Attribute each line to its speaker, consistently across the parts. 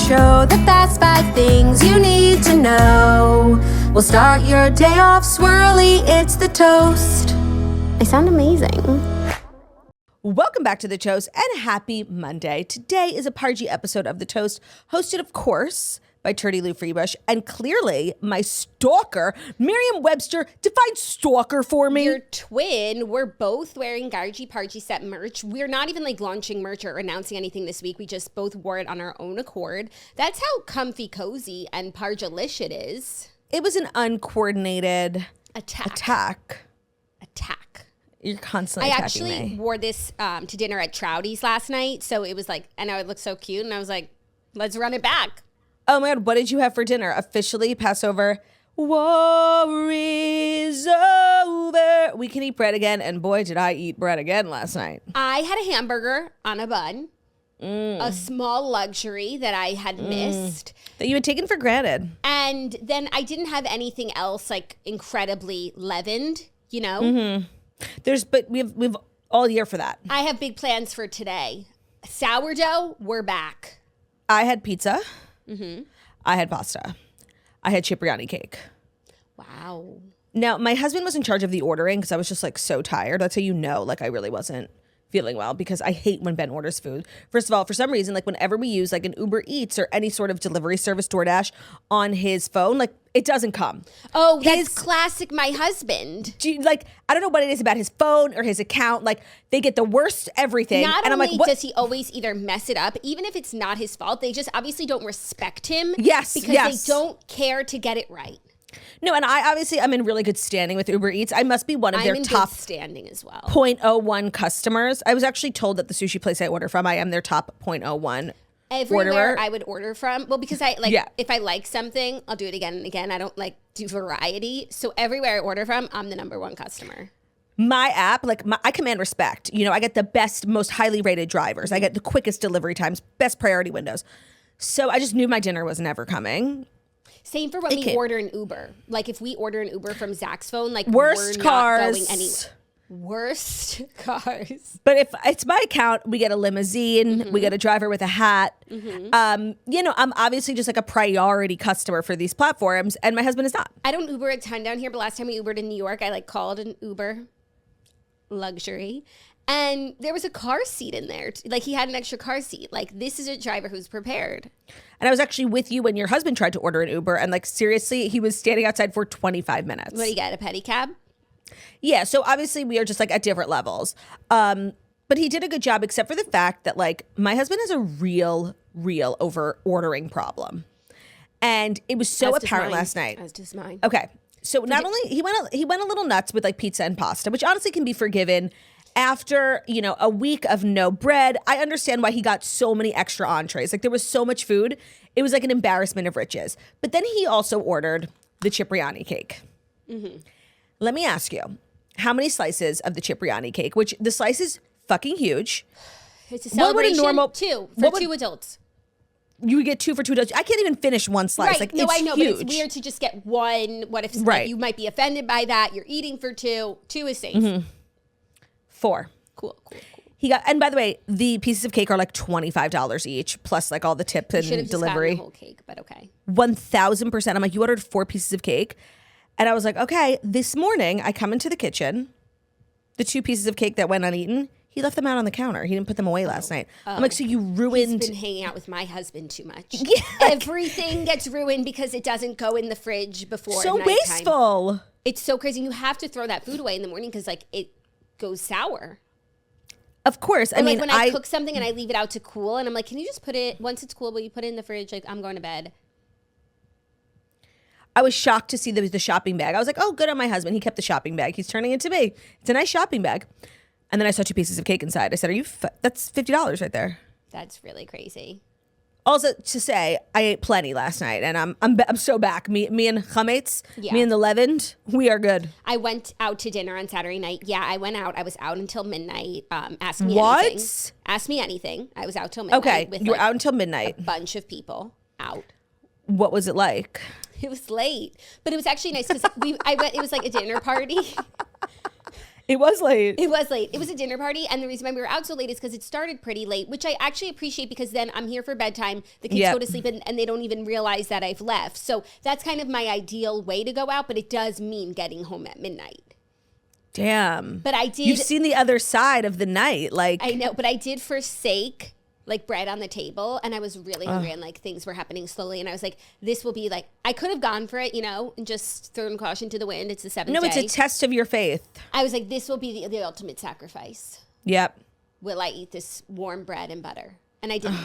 Speaker 1: show, the fast 5 things you need to know. We'll start your day off swirly, it's the toast. I sound amazing.
Speaker 2: Welcome back to The Toast and happy Monday. Today is a Pargy episode of The Toast, hosted, of course, by Turdy Lou Freebush, and clearly my stalker, Merriam-Webster. Define stalker for me.
Speaker 3: Your twin. We're both wearing Gargy Pargy set merch. We're not even like launching merch or announcing anything this week. We just both wore it on our own accord. That's how comfy, cozy, and Parjalicious it is.
Speaker 2: It was an uncoordinated attack. You're constantly attacking me.
Speaker 3: I actually wore this to dinner at Trouty's last night. So it was like, and I would look so cute. And I was like, let's run it back.
Speaker 2: Oh my God, what did you have for dinner? Officially, Passover. War is over. We can eat bread again. And boy, did I eat bread again last night.
Speaker 3: I had a hamburger on a bun. A small luxury that I had missed.
Speaker 2: That you had taken for granted.
Speaker 3: And then I didn't have anything else like incredibly leavened, you know?
Speaker 2: Mm-hmm. But we've all year for that.
Speaker 3: I have big plans for today. Sourdough, we're back.
Speaker 2: I had pizza. Mm-hmm. I had pasta. I had Cipriani cake.
Speaker 3: Wow.
Speaker 2: Now, my husband was in charge of the ordering because I was just like so tired. That's how you know, like I really wasn't feeling well, because I hate when Ben orders food. First of all, for some reason, like whenever we use like an Uber Eats or any sort of delivery service, DoorDash, on his phone, like it doesn't come.
Speaker 3: Oh, that's classic my husband.
Speaker 2: I don't know what it is about his phone or his account. Like they get the worst everything.
Speaker 3: Not
Speaker 2: and
Speaker 3: only
Speaker 2: I'm like,
Speaker 3: does he always either mess it up, even if it's not his fault, they just obviously don't respect him.
Speaker 2: Yes,
Speaker 3: because they don't care to get it right.
Speaker 2: No, and I'm in really good standing with Uber Eats. I must be one of their top
Speaker 3: good standing as well.
Speaker 2: 0.01 customers. I was actually told that the sushi place I order from, I am their top 0.01
Speaker 3: everywhere
Speaker 2: orderer.
Speaker 3: I would order from. Well, because if I like something, I'll do it again and again. I don't like do variety. So everywhere I order from, I'm the number one customer.
Speaker 2: My app, I command respect. You know, I get the best, most highly rated drivers. I get the quickest delivery times, best priority windows. So I just knew my dinner was never coming.
Speaker 3: Same for when we order an Uber. Like if we order an Uber from Zach's phone, like
Speaker 2: worst
Speaker 3: we're
Speaker 2: cars.
Speaker 3: not going anywhere. Worst cars.
Speaker 2: But if it's my account, we get a limousine, we get a driver with a hat. I'm obviously just like a priority customer for these platforms, and my husband is not.
Speaker 3: I don't Uber a ton down here, but last time we Ubered in New York, I called an Uber luxury. And there was a car seat in there. Like he had an extra car seat. Like this is a driver who's prepared.
Speaker 2: And I was actually with you when your husband tried to order an Uber. And seriously, he was standing outside for 25 minutes.
Speaker 3: What do you get, a pedicab?
Speaker 2: Yeah. So obviously we are just at different levels. But he did a good job, except for the fact that my husband has a real over ordering problem. And it was so apparent last night.
Speaker 3: As does mine.
Speaker 2: Okay. So not only he went a little nuts with pizza and pasta, which honestly can be forgiven. After, a week of no bread, I understand why he got so many extra entrees. There was so much food. It was an embarrassment of riches. But then he also ordered the Cipriani cake. Mm-hmm. Let me ask you, how many slices of the Cipriani cake, which the slice is fucking huge.
Speaker 3: It's a celebration. Two adults.
Speaker 2: You would get 2 for 2 adults. I can't even finish one slice.
Speaker 3: Right.
Speaker 2: It's
Speaker 3: I know,
Speaker 2: huge.
Speaker 3: but it's weird to just get one. What if you might be offended by that? You're eating for 2. 2 is safe.
Speaker 2: Mm-hmm. 4.
Speaker 3: Cool.
Speaker 2: He got, and by the way, the pieces of cake are $25 each, plus all the tip and
Speaker 3: should have
Speaker 2: delivery.
Speaker 3: Just the whole cake, but okay.
Speaker 2: 1,000%. I'm you ordered 4 pieces of cake, and I was like, okay. This morning, I come into the kitchen, the 2 pieces of cake that went uneaten. He left them out on the counter. He didn't put them away last night. I'm so you ruined.
Speaker 3: He's been hanging out with my husband too much. Yeah. Everything gets ruined because it doesn't go in the fridge before
Speaker 2: so
Speaker 3: nighttime.
Speaker 2: Wasteful.
Speaker 3: It's so crazy. You have to throw that food away in the morning because it goes sour.
Speaker 2: Of course.
Speaker 3: Or when I cook something and I leave it out to cool and I'm like, can you just put it, once it's cool, will you put it in the fridge? I'm going to bed.
Speaker 2: I was shocked to see the shopping bag. I was like, oh, good on my husband. He kept the shopping bag. He's turning it to me. It's a nice shopping bag. And then I saw 2 pieces of cake inside. I said, that's $50 right there.
Speaker 3: That's really crazy.
Speaker 2: Also, to say, I ate plenty last night, and I'm so back. Me and Chametz, me and the Levend, we are good.
Speaker 3: I went out to dinner on Saturday night. Yeah, I went out. I was out until midnight. Ask me anything. Ask me anything. I was out till midnight.
Speaker 2: Okay, you were out until midnight.
Speaker 3: A bunch of people out.
Speaker 2: What was it like?
Speaker 3: It was late, but it was actually nice because it was like a dinner party.
Speaker 2: It was late.
Speaker 3: It was late. It was a dinner party, and the reason why we were out so late is because it started pretty late, which I actually appreciate because then I'm here for bedtime. The kids go to sleep, and they don't even realize that I've left. So that's kind of my ideal way to go out, but it does mean getting home at midnight.
Speaker 2: Damn.
Speaker 3: But I did.
Speaker 2: You've seen the other side of the night. Like
Speaker 3: I know, but I did forsake like bread on the table, and I was really hungry, and like things were happening slowly, and I was like, this will be like, I could have gone for it, you know, and just thrown caution to the wind. It's the seventh day.
Speaker 2: No, it's a test of your faith.
Speaker 3: I was like, this will be the ultimate sacrifice.
Speaker 2: Yep.
Speaker 3: Will I eat this warm bread and butter? And I didn't.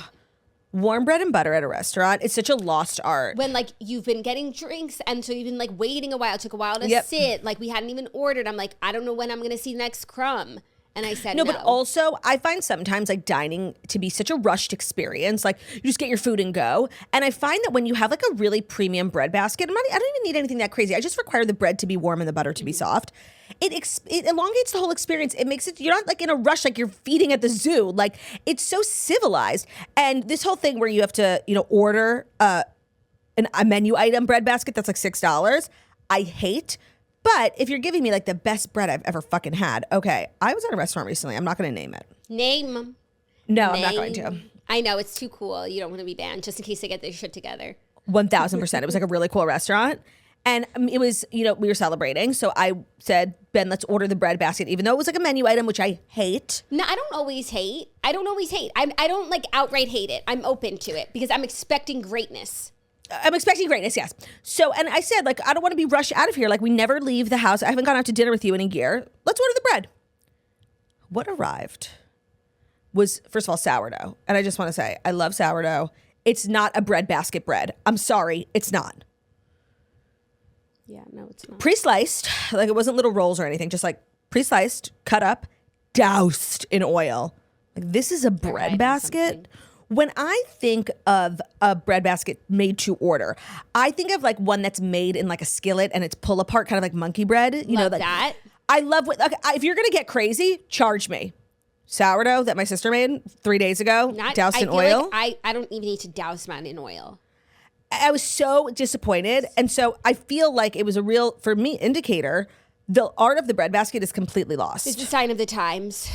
Speaker 2: Warm bread and butter at a restaurant, it's such a lost art.
Speaker 3: When like you've been getting drinks, and so you've been like waiting a while, it took a while to sit, like we hadn't even ordered. I'm like, I don't know when I'm gonna see the next crumb. And I said no.
Speaker 2: But also I find sometimes like dining to be such a rushed experience. Like you just get your food and go. And I find that when you have like a really premium bread basket, I don't even need anything that crazy. I just require the bread to be warm and the butter to be soft. It elongates the whole experience. It makes it, you're not like in a rush, like you're feeding at the zoo. Like it's so civilized. And this whole thing where you have to, you know, order a menu item bread basket that's like $6, I hate. But if you're giving me like the best bread I've ever fucking had, okay. I was at a restaurant recently. I'm not going to name it.
Speaker 3: Name.
Speaker 2: No, I'm not going to.
Speaker 3: I know, it's too cool. You don't want to be banned just in case they get their shit together.
Speaker 2: 1,000%. It was like a really cool restaurant. And it was, you know, we were celebrating. So I said, Ben, let's order the bread basket, even though it was like a menu item, which I hate.
Speaker 3: No, I don't always hate. I don't like outright hate it. I'm open to it because I'm expecting greatness.
Speaker 2: I'm expecting greatness, yes. So, and I said, like, I don't want to be rushed out of here. Like, we never leave the house. I haven't gone out to dinner with you in a year. Let's order the bread. What arrived was, first of all, sourdough. And I just want to say, I love sourdough. It's not a bread basket bread. I'm sorry, it's not.
Speaker 3: Yeah, no, it's not.
Speaker 2: Pre-sliced, like it wasn't little rolls or anything, just like pre-sliced, cut up, doused in oil. Like, this is a bread basket. When I think of a bread basket made to order, I think of like one that's made in like a skillet and it's pull apart, kind of like monkey bread. You know, like
Speaker 3: that.
Speaker 2: I love what, okay, if you're going to get crazy, charge me. Sourdough that my sister made 3 days ago, doused in oil.
Speaker 3: Like I don't even need to douse mine in oil.
Speaker 2: I was so disappointed. And so I feel like it was a real, for me, indicator. The art of the bread basket is completely lost.
Speaker 3: It's a sign of the times.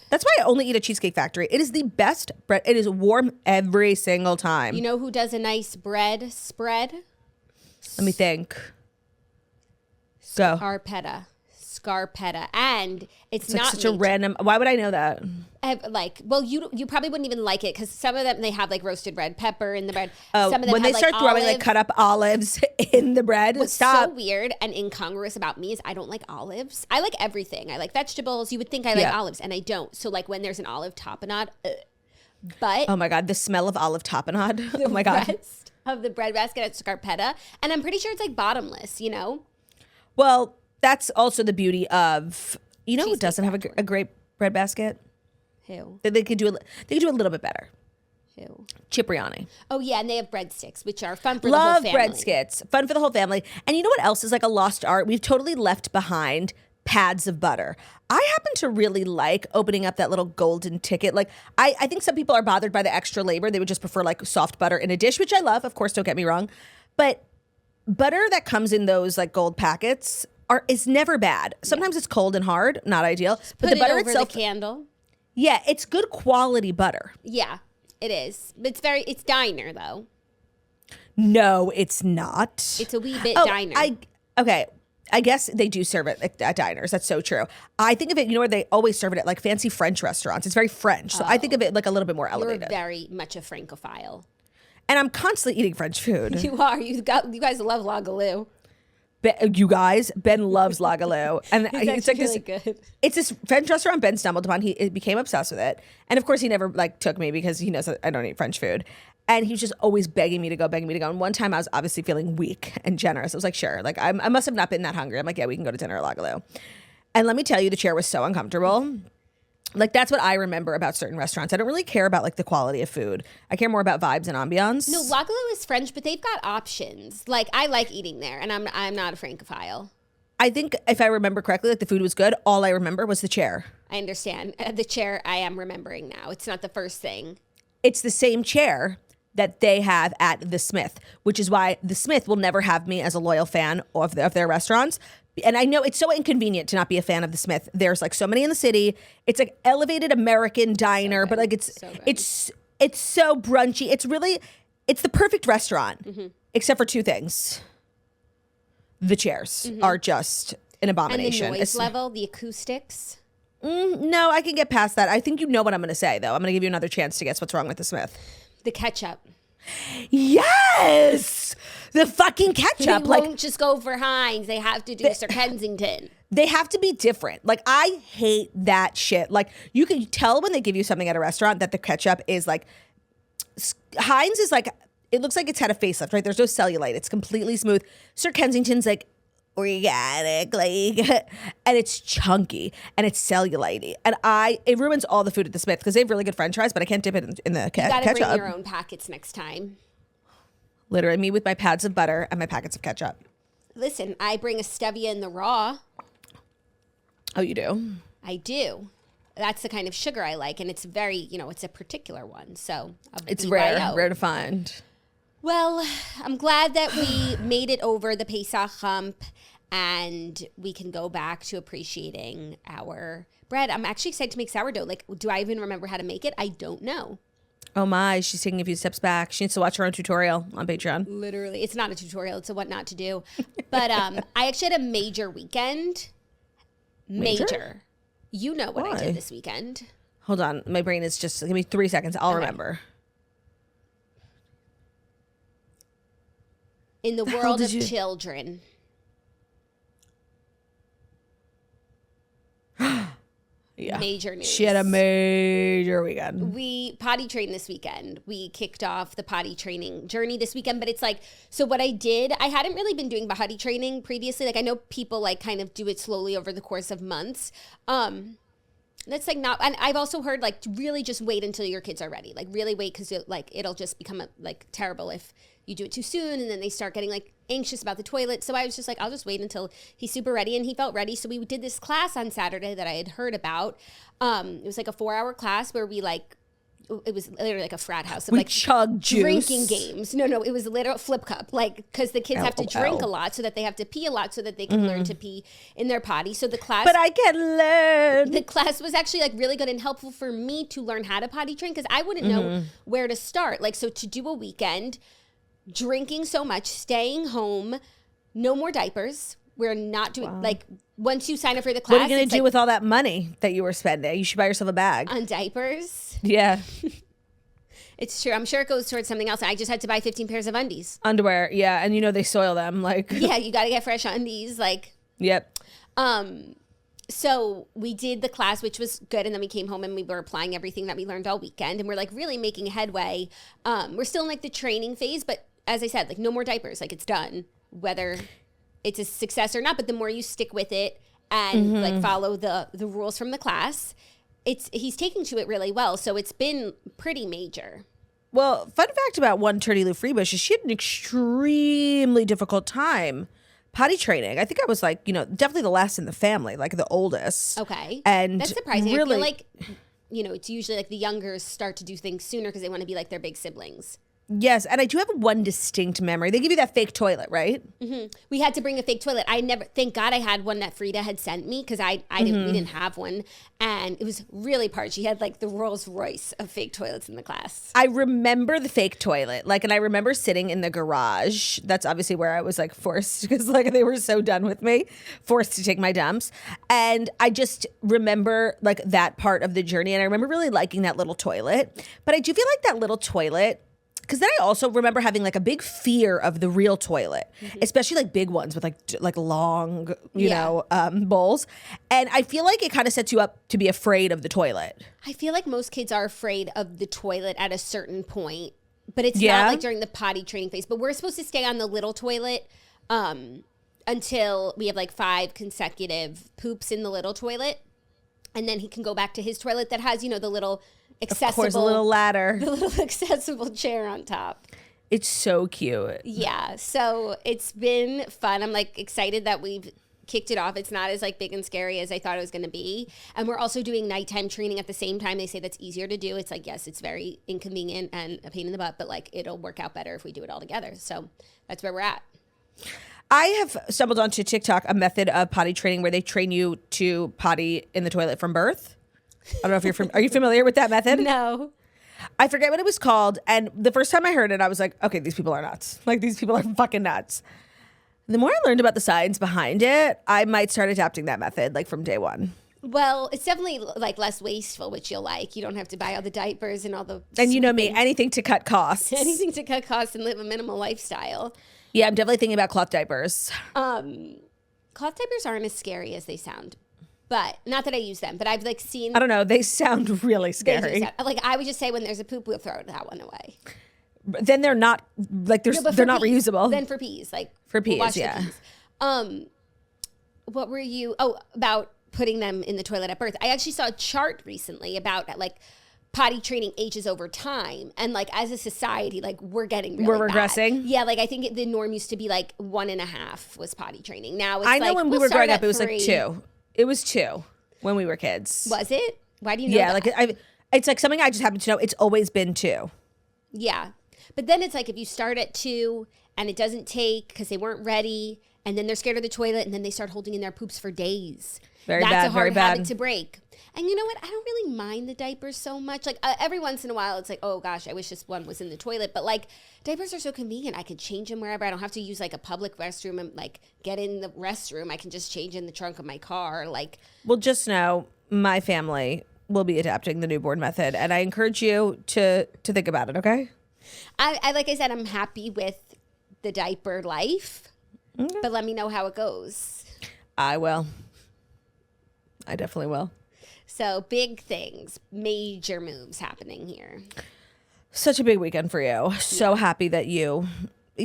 Speaker 2: That's why I only eat at Cheesecake Factory. It is the best bread. It is warm every single time.
Speaker 3: You know who does a nice bread spread?
Speaker 2: Let me think. Go.
Speaker 3: Scarpetta. And it's not
Speaker 2: like such a random. Why would I know that?
Speaker 3: Well, you probably wouldn't even like it because some of them, they have like roasted red pepper in the bread.
Speaker 2: Oh,
Speaker 3: some of them
Speaker 2: when they start throwing like cut up olives in the bread.
Speaker 3: What's
Speaker 2: stop.
Speaker 3: so weird and incongruous about me is I don't like olives. I like everything. I like vegetables. You would think I like olives, and I don't. So like when there's an olive tapenade, but
Speaker 2: oh my god, the smell of olive tapenade. Oh my god.
Speaker 3: Rest of the bread basket at Scarpetta, and I'm pretty sure it's like bottomless. You know.
Speaker 2: Well, that's also the beauty of, you know, who doesn't have a great bread basket?
Speaker 3: Who?
Speaker 2: They could do a little bit better.
Speaker 3: Who?
Speaker 2: Cipriani.
Speaker 3: Oh yeah, and they have breadsticks, which are fun for the whole family.
Speaker 2: Love breadsticks, fun for the whole family. And you know what else is like a lost art? We've totally left behind pads of butter. I happen to really like opening up that little golden ticket. Like I think some people are bothered by the extra labor. They would just prefer like soft butter in a dish, which I love. Of course, don't get me wrong, but butter that comes in those like gold packets is never bad. Sometimes it's cold and hard, not ideal. But the butter
Speaker 3: over
Speaker 2: itself,
Speaker 3: the candle.
Speaker 2: Yeah, it's good quality butter.
Speaker 3: Yeah, it is. It's diner though.
Speaker 2: No, it's not.
Speaker 3: It's a wee bit diner.
Speaker 2: Okay. I guess they do serve it at diners. That's so true. I think of it, you know, where they always serve it at like fancy French restaurants. It's very French. So I think of it like a little bit more elevated.
Speaker 3: You're very much a Francophile.
Speaker 2: And I'm constantly eating French food.
Speaker 3: You are. You guys love lagaloo.
Speaker 2: You guys, Ben loves lagaloo, and it's like
Speaker 3: really
Speaker 2: this.
Speaker 3: Good.
Speaker 2: It's this French restaurant Ben stumbled upon. He became obsessed with it, and of course, he never like took me because he knows that I don't eat French food. And he was just always begging me to go. And one time, I was obviously feeling weak and generous. I was like, sure, like I must have not been that hungry. I'm like, yeah, we can go to dinner at lagaloo. And let me tell you, the chair was so uncomfortable. Like, that's what I remember about certain restaurants. I don't really care about like the quality of food. I care more about vibes and ambiance.
Speaker 3: No, lagaloo is French, but they've got options. Like, I like eating there, and I'm not a Francophile.
Speaker 2: I think if I remember correctly, like the food was good. All I remember was the chair.
Speaker 3: I understand. The chair I am remembering now. It's not the first thing.
Speaker 2: It's the same chair that they have at the Smith, which is why the Smith will never have me as a loyal fan of their restaurants. And I know it's so inconvenient to not be a fan of the Smith. There's like so many in the city. It's like elevated American diner, but like it's so brunchy. It's the perfect restaurant, except for two things. The chairs are just an abomination.
Speaker 3: And the noise level, the acoustics.
Speaker 2: No, I can get past that. I think you know what I'm going to say, though. I'm going to give you another chance to guess what's wrong with the Smith.
Speaker 3: The ketchup.
Speaker 2: Yes! The fucking ketchup.
Speaker 3: They won't just go for Heinz. They have to do Sir Kensington.
Speaker 2: They have to be different. Like, I hate that shit. Like, you can tell when they give you something at a restaurant that the ketchup is like, Heinz is like, it looks like it's had a facelift, right? There's no cellulite. It's completely smooth. Sir Kensington's like organic, like, and it's chunky and it's cellulite. And it ruins all the food at the Smith because they have really good French fries, but I can't dip it in the ketchup.
Speaker 3: You gotta bring your own packets next time.
Speaker 2: Literally, me with my pads of butter and my packets of ketchup.
Speaker 3: Listen, I bring a stevia in the raw.
Speaker 2: Oh, you do?
Speaker 3: I do. That's the kind of sugar I like, and it's very, it's a particular one. So
Speaker 2: it's rare to find.
Speaker 3: Well, I'm glad that we made it over the Pesach hump, and we can go back to appreciating our bread. I'm actually excited to make sourdough. Like, do I even remember how to make it? I don't know.
Speaker 2: Oh my, she's taking a few steps back. She needs to watch her own tutorial on Patreon.
Speaker 3: Literally. It's not a tutorial. It's a what not to do. But I actually had a major weekend. Major. You know what I did this weekend.
Speaker 2: Hold on. My brain is just, give me 3 seconds. I'll remember.
Speaker 3: In the world of children.
Speaker 2: Yeah.
Speaker 3: Major news.
Speaker 2: She had a major weekend.
Speaker 3: We potty trained this weekend. We kicked off the potty training journey this weekend, but it's like, so what I did, I hadn't really been doing potty training previously. Like, I know people like kind of do it slowly over the course of months. That's like not, and I've also heard like really just wait until your kids are ready. Like really wait, because like it'll just become like terrible if you do it too soon, and then they start getting like anxious about the toilet. So I was just like, I'll just wait until he's super ready, and he felt ready. So we did this class on Saturday that I had heard about. It was like a 4-hour class where we like, it was literally like a frat house of
Speaker 2: we
Speaker 3: like
Speaker 2: chug juice.
Speaker 3: Drinking games. No, it was a literal flip cup, like because the kids have to drink a lot, so that they have to pee a lot, so that they can learn to pee in their potty. So the class,
Speaker 2: but I can learn.
Speaker 3: The class was actually like really good and helpful for me to learn how to potty train, because I wouldn't know where to start. Like, so to do a weekend, drinking so much, staying home, no more diapers. We're not doing like, once you sign up for the class,
Speaker 2: what are you going to do with all that money that you were spending? You should buy yourself a bag.
Speaker 3: On diapers?
Speaker 2: Yeah.
Speaker 3: It's true. I'm sure it goes towards something else. I just had to buy 15 pairs of undies.
Speaker 2: Underwear, yeah. And they soil them. Like,
Speaker 3: yeah, you got to get fresh undies. Like,
Speaker 2: yep.
Speaker 3: So we did the class, which was good. And then we came home and we were applying everything that we learned all weekend. And we're like really making headway. We're still in like the training phase, but as I said, like no more diapers. Like, it's done, whether it's a success or not. But the more you stick with it and like follow the rules from the class, he's taking to it really well. So it's been pretty major.
Speaker 2: Well, fun fact about one Turdy Lou Freebush is she had an extremely difficult time potty training. I think I was like, definitely the last in the family, like the oldest.
Speaker 3: Okay.
Speaker 2: And
Speaker 3: that's surprising.
Speaker 2: Really,
Speaker 3: I feel like, it's usually like the youngers start to do things sooner because they want to be like their big siblings.
Speaker 2: Yes, and I do have one distinct memory. They give you that fake toilet, right?
Speaker 3: Mm-hmm. We had to bring a fake toilet. Thank God I had one that Frida had sent me, because we didn't have one. And it was really part. She had like the Rolls Royce of fake toilets in the class.
Speaker 2: I remember the fake toilet. And I remember sitting in the garage. That's obviously where I was like forced, because like they were so done with me, forced to take my dumps. And I just remember like that part of the journey. And I remember really liking that little toilet. But I do feel like that little toilet, because then I also remember having like a big fear of the real toilet, especially like big ones with like long, bowls. And I feel like it kind of sets you up to be afraid of the toilet.
Speaker 3: I feel like most kids are afraid of the toilet at a certain point, but it's not like during the potty training phase. But we're supposed to stay on the little toilet until we have like 5 consecutive poops in the little toilet. And then he can go back to his toilet that has, the little accessible,
Speaker 2: of course, a little ladder,
Speaker 3: the little accessible chair on top.
Speaker 2: It's so cute.
Speaker 3: Yeah, so it's been fun. I'm like excited that we've kicked it off. It's not as like big and scary as I thought it was going to be. And we're also doing nighttime training at the same time. They say that's easier to do. It's like, yes, it's very inconvenient and a pain in the butt, but like it'll work out better if we do it all together. So that's where we're at.
Speaker 2: I have stumbled onto TikTok a method of potty training where they train you to potty in the toilet from birth. I don't know if are you familiar with that method?
Speaker 3: No.
Speaker 2: I forget what it was called. And the first time I heard it, I was like, okay, these people are nuts. Like, these people are fucking nuts. The more I learned about the science behind it, I might start adapting that method, like, from day one.
Speaker 3: Well, it's definitely like less wasteful, which you'll like. You don't have to buy all the diapers and all the...
Speaker 2: And you know me, anything to cut costs.
Speaker 3: Anything to cut costs and live a minimal lifestyle.
Speaker 2: Yeah, I'm definitely thinking about cloth diapers.
Speaker 3: Cloth diapers aren't as scary as they sound. But not that I use them, but I've like seen...
Speaker 2: I don't know. They sound really scary.
Speaker 3: Like I would just say when there's a poop, we'll throw that one away.
Speaker 2: Then they're not like they're not
Speaker 3: peas.
Speaker 2: reusable.
Speaker 3: Then for peas, like
Speaker 2: for peas,
Speaker 3: we'll wash
Speaker 2: yeah.
Speaker 3: The peas. What were you? Oh, about putting them in the toilet at birth. I actually saw a chart recently about like potty training ages over time, and like as a society, like we're getting really
Speaker 2: we're regressing.
Speaker 3: Bad. Yeah, like I think the norm used to be like 1.5 was potty training. Now it's
Speaker 2: I know
Speaker 3: like,
Speaker 2: when we were growing up, it was 3. Like 2. It was 2 when we were kids.
Speaker 3: Was it? Why do you know?
Speaker 2: Yeah,
Speaker 3: that?
Speaker 2: like it's like something I just happen to know. It's always been 2.
Speaker 3: Yeah. But then it's like if you start at 2 and it doesn't take because they weren't ready and then they're scared of the toilet and then they start holding in their poops for days.
Speaker 2: Very
Speaker 3: That's
Speaker 2: bad,
Speaker 3: a hard
Speaker 2: very bad.
Speaker 3: habit to break. And you know what? I don't really mind the diapers so much. Like every once in a while, it's like, oh gosh, I wish this one was in the toilet. But like diapers are so convenient. I could change them wherever. I don't have to use like a public restroom and like get in the restroom. I can just change in the trunk of my car. Like,
Speaker 2: well, just know my family will be adapting the newborn method, and I encourage you to think about it. Okay.
Speaker 3: I like I said, I'm happy with the diaper life, but let me know how it goes.
Speaker 2: I will. I definitely will.
Speaker 3: So big things, major moves happening here.
Speaker 2: Such a big weekend for you. So happy that you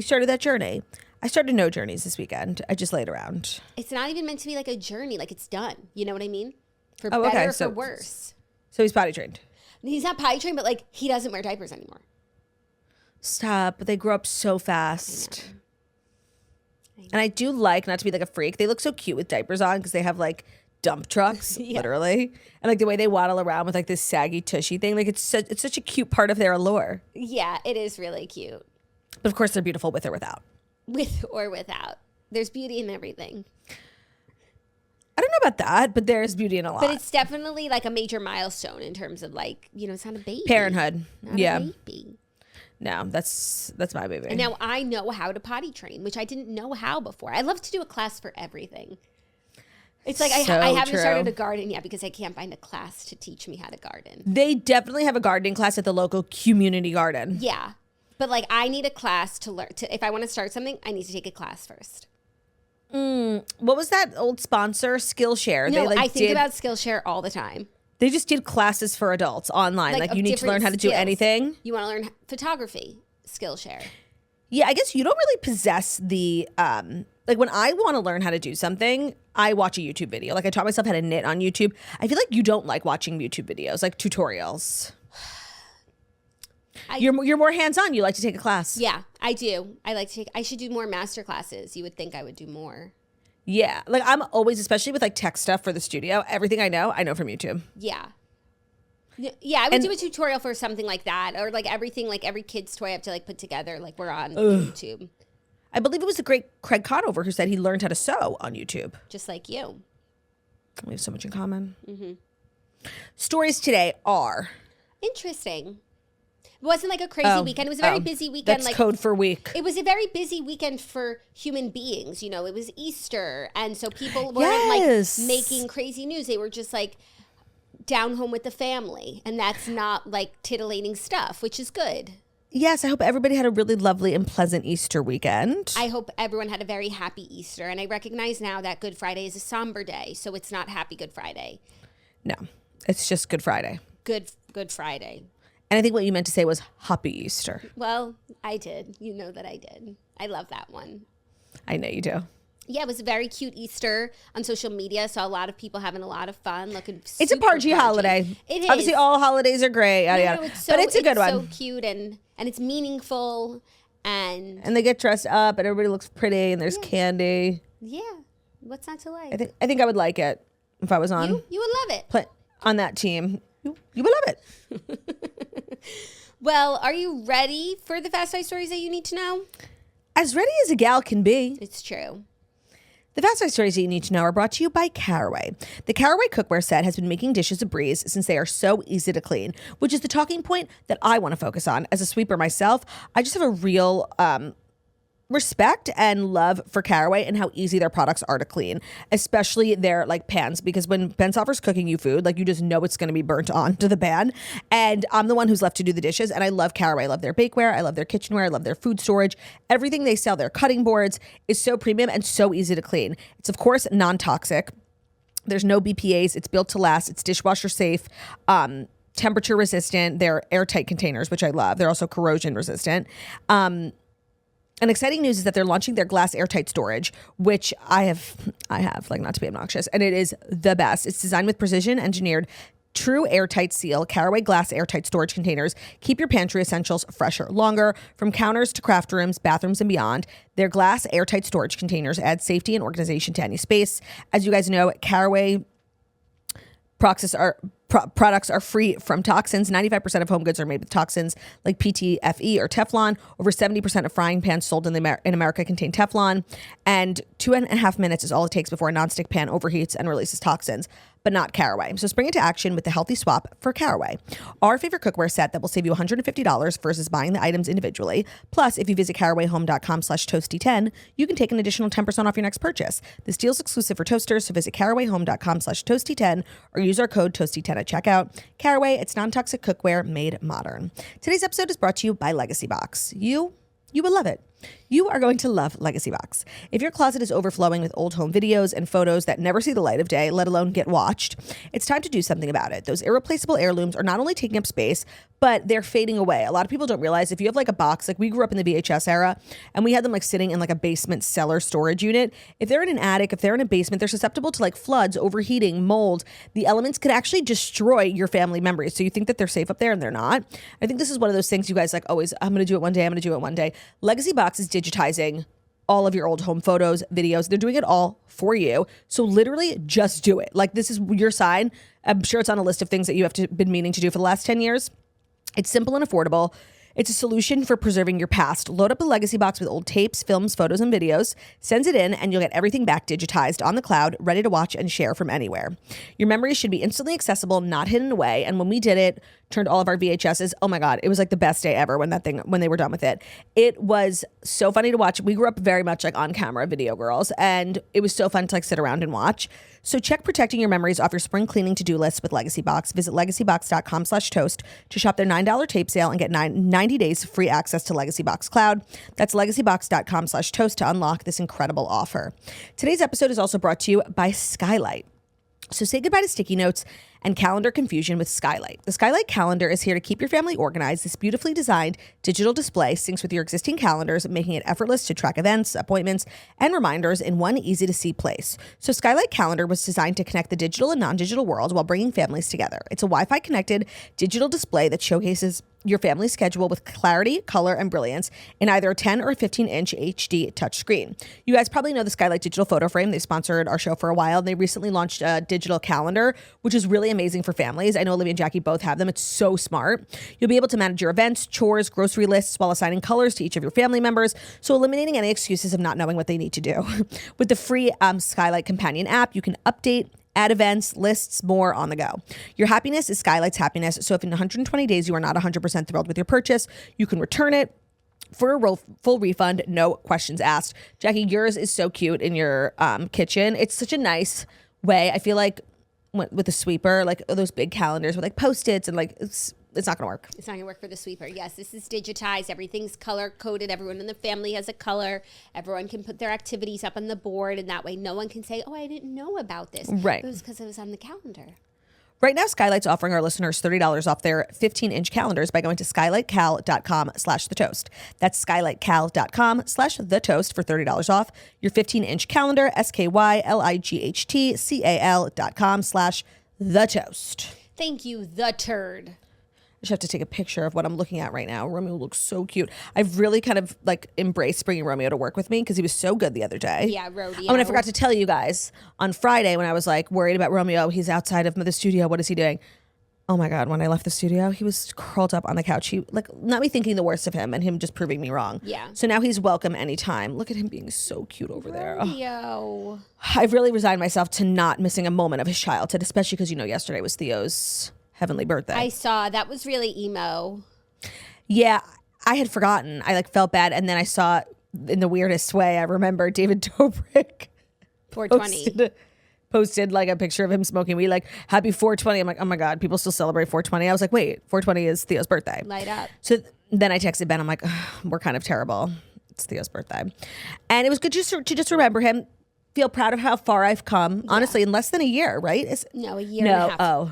Speaker 2: started that journey. I started no journeys this weekend. I just laid around.
Speaker 3: It's not even meant to be like a journey. Like it's done. You know what I mean? For
Speaker 2: okay.
Speaker 3: better or
Speaker 2: So,
Speaker 3: for worse.
Speaker 2: So he's potty trained.
Speaker 3: He's not potty trained, but like he doesn't wear diapers anymore.
Speaker 2: Stop. But they grow up so fast. I know. And I do like, not to be like a freak, they look so cute with diapers on because they have like dump trucks, literally. And like the way they waddle around with like this saggy tushy thing. Like it's such a cute part of their allure.
Speaker 3: Yeah, it is really cute.
Speaker 2: But of course they're beautiful with or without.
Speaker 3: With or without. There's beauty in everything.
Speaker 2: I don't know about that, but there's beauty in a lot.
Speaker 3: But it's definitely like a major milestone in terms of like, you know, it's not a baby.
Speaker 2: Parenthood.
Speaker 3: Not
Speaker 2: yeah.
Speaker 3: a baby.
Speaker 2: No, that's my baby.
Speaker 3: And now I know how to potty train, which I didn't know how before. I love to do a class for everything. It's like
Speaker 2: so
Speaker 3: I haven't
Speaker 2: true.
Speaker 3: started a garden yet because I can't find a class to teach me how to garden.
Speaker 2: They definitely have a gardening class at the local community garden.
Speaker 3: Yeah. But like I need a class to learn. If I want to start something, I need to take a class first.
Speaker 2: What was that old sponsor, Skillshare?
Speaker 3: No, I think about Skillshare all the time.
Speaker 2: They just did classes for adults online. Like you need to learn how to do anything.
Speaker 3: You want to learn photography, Skillshare.
Speaker 2: Yeah, I guess you don't really possess the, like when I want to learn how to do something, I watch a YouTube video. Like I taught myself how to knit on YouTube. I feel like you don't like watching YouTube videos, like tutorials. You're more hands-on. You like to take a class.
Speaker 3: Yeah, I do. I should do more master classes. You would think I would do more.
Speaker 2: Yeah. Like I'm always, especially with like tech stuff for the studio, everything I know from YouTube.
Speaker 3: Yeah. Yeah, I would do a tutorial for something like that. Or like everything, like every kid's toy I have to like put together. Like we're on YouTube.
Speaker 2: I believe it was the great Craig Conover who said he learned how to sew on YouTube.
Speaker 3: Just like you.
Speaker 2: We have so much in common. Mm-hmm. Stories today are...
Speaker 3: Interesting. It wasn't like a crazy weekend. It was a very busy weekend.
Speaker 2: That's
Speaker 3: like
Speaker 2: code for week.
Speaker 3: It was a very busy weekend for human beings. You know, it was Easter. And so people weren't like making crazy news. They were just like down home with the family. And that's not like titillating stuff, which is good.
Speaker 2: Yes, I hope everybody had a really lovely and pleasant Easter weekend.
Speaker 3: I hope everyone had a very happy Easter. And I recognize now that Good Friday is a somber day. So it's not Happy Good Friday.
Speaker 2: No, it's just Good Friday.
Speaker 3: Good Friday.
Speaker 2: And I think what you meant to say was Happy Easter.
Speaker 3: Well, I did. You know that I did. I love that one.
Speaker 2: I know you do.
Speaker 3: Yeah, it was a very cute Easter on social media. Saw a lot of people having a lot of fun, looking
Speaker 2: It's a pargy holiday.
Speaker 3: It is.
Speaker 2: Obviously, all holidays are great, yada, yada. But it's a good one.
Speaker 3: It's so cute and it's meaningful. And
Speaker 2: they get dressed up and everybody looks pretty and there's candy.
Speaker 3: Yeah. What's not to like?
Speaker 2: I think I would like it if I was on.
Speaker 3: You would love it.
Speaker 2: On that team. You would love it.
Speaker 3: Well, are you ready for the Fast 5 stories that you need to know?
Speaker 2: As ready as a gal can be.
Speaker 3: It's true.
Speaker 2: The Fast 5 stories that you need to know are brought to you by Caraway. The Caraway cookware set has been making dishes a breeze since they are so easy to clean, which is the talking point that I want to focus on. As a sweeper myself, I just have a real respect and love for Caraway and how easy their products are to clean, especially their like pans, because when Ben Soffer's cooking you food, like you just know it's going to be burnt onto the pan. And I'm the one who's left to do the dishes, and I love Caraway. I love their bakeware. I love their kitchenware. I love their food storage. Everything they sell, their cutting boards, is so premium and so easy to clean. It's of course non-toxic. There's no BPAs. It's built to last. It's dishwasher safe. Temperature resistant. They're airtight containers, which I love. They're also corrosion resistant. And exciting news is that they're launching their glass airtight storage, which I have, like, not to be obnoxious, and it is the best. It's designed with precision engineered true airtight seal. Caraway glass airtight storage containers keep your pantry essentials fresher longer, from counters to craft rooms, bathrooms, and beyond. Their glass airtight storage containers add safety and organization to any space. As you guys know, Caraway products are free from toxins. 95% of home goods are made with toxins like PTFE or Teflon. Over 70% of frying pans sold in America contain Teflon. And 2.5 minutes is all it takes before a nonstick pan overheats and releases toxins, but not Caraway. So spring into action with the healthy swap for Caraway, our favorite cookware set that will save you $150 versus buying the items individually. Plus, if you visit carawayhome.com/toasty10, you can take an additional 10% off your next purchase. This deal is exclusive for toasters, so visit carawayhome.com/toasty10 or use our code toasty10 at checkout. Caraway, it's non-toxic cookware made modern. Today's episode is brought to you by Legacy Box. You will love it. You are going to love Legacy Box. If your closet is overflowing with old home videos and photos that never see the light of day, let alone get watched, it's time to do something about it. Those irreplaceable heirlooms are not only taking up space, but they're fading away. A lot of people don't realize if you have like a box, like we grew up in the VHS era and we had them like sitting in like a basement cellar storage unit. If they're in an attic, if they're in a basement, they're susceptible to like floods, overheating, mold. The elements could actually destroy your family memories. So you think that they're safe up there and they're not. I think this is one of those things you guys like always, I'm going to do it one day. I'm going to do it one day. Legacy Box is digitizing all of your old home photos, videos. They're doing it all for you. So literally just do it. Like this is your sign. I'm sure it's on a list of things that you have been meaning to do for the last 10 years. It's simple and affordable. It's a solution for preserving your past. Load up a Legacy Box with old tapes, films, photos, and videos. Send it in, and you'll get everything back digitized on the cloud, ready to watch and share from anywhere. Your memories should be instantly accessible, not hidden away. And when we did it, turned all of our VHSs, oh my God, it was like the best day ever when they were done with it. It was so funny to watch. We grew up very much like on camera video girls, and it was so fun to like sit around and watch. So check protecting your memories off your spring cleaning to-do list with Legacy Box. Visit legacybox.com/toast to shop their $9 tape sale and get 90 days free access to Legacy Box Cloud. That's legacybox.com/toast to unlock this incredible offer. Today's episode is also brought to you by Skylight. So say goodbye to sticky notes and calendar confusion with Skylight. The Skylight calendar is here to keep your family organized. This beautifully designed digital display syncs with your existing calendars, making it effortless to track events, appointments, and reminders in one easy-to-see place. So Skylight Calendar was designed to connect the digital and non-digital world while bringing families together. It's a Wi-Fi connected digital display that showcases your family's schedule with clarity, color, and brilliance in either a 10 or a 15-inch HD touchscreen. You guys probably know the Skylight digital photo frame. They sponsored our show for a while. They recently launched a digital calendar, which is really amazing for families. I know Olivia and Jackie both have them. It's so smart. You'll be able to manage your events, chores, grocery lists while assigning colors to each of your family members, so eliminating any excuses of not knowing what they need to do. With the free Skylight Companion app, you can update, add events, lists, more on the go. Your happiness is Skylight's happiness. So if in 120 days you are not 100% thrilled with your purchase, you can return it for a full refund, no questions asked. Jackie, yours is so cute in your kitchen. It's such a nice way. I feel like with the sweeper, like those big calendars with like Post-its and like it's not going to work.
Speaker 3: It's not going to work for the sweeper. Yes, this is digitized. Everything's color-coded. Everyone in the family has a color. Everyone can put their activities up on the board, and that way no one can say, oh, I didn't know about this.
Speaker 2: Right.
Speaker 3: It was because it was on the calendar.
Speaker 2: Right now, Skylight's offering our listeners $30 off their 15-inch calendars by going to skylightcal.com/thetoast. That's skylightcal.com/thetoast for $30 off your 15-inch calendar, skylightcal.com/thetoast.
Speaker 3: Thank you, the turd.
Speaker 2: just have to take a picture of what I'm looking at right now. Romeo looks so cute. I've really kind of like embraced bringing Romeo to work with me because he was so good the other day.
Speaker 3: Yeah, rodeo.
Speaker 2: Oh, and I forgot to tell you guys, on Friday when I was like worried about Romeo, he's outside of the studio. What is he doing? Oh my God, when I left the studio, he was curled up on the couch. He, like, not me thinking the worst of him and him just proving me wrong.
Speaker 3: Yeah.
Speaker 2: So now he's welcome anytime. Look at him being so cute over there. Oh.
Speaker 3: Yo.
Speaker 2: I've really resigned myself to not missing a moment of his childhood, especially because, yesterday was Theo's heavenly birthday.
Speaker 3: I saw. That was really emo.
Speaker 2: Yeah, I had forgotten. I felt bad. And then I saw in the weirdest way, I remember David Dobrik
Speaker 3: 420.
Speaker 2: posted like a picture of him smoking weed, like happy 420. I'm like, oh my God, people still celebrate 420. I was like, wait, 420 is Theo's birthday.
Speaker 3: Light up.
Speaker 2: So then I texted Ben. I'm like, we're kind of terrible. It's Theo's birthday. And it was good to just remember him, feel proud of how far I've come, honestly, in less than a year, right?
Speaker 3: No, a year and a half.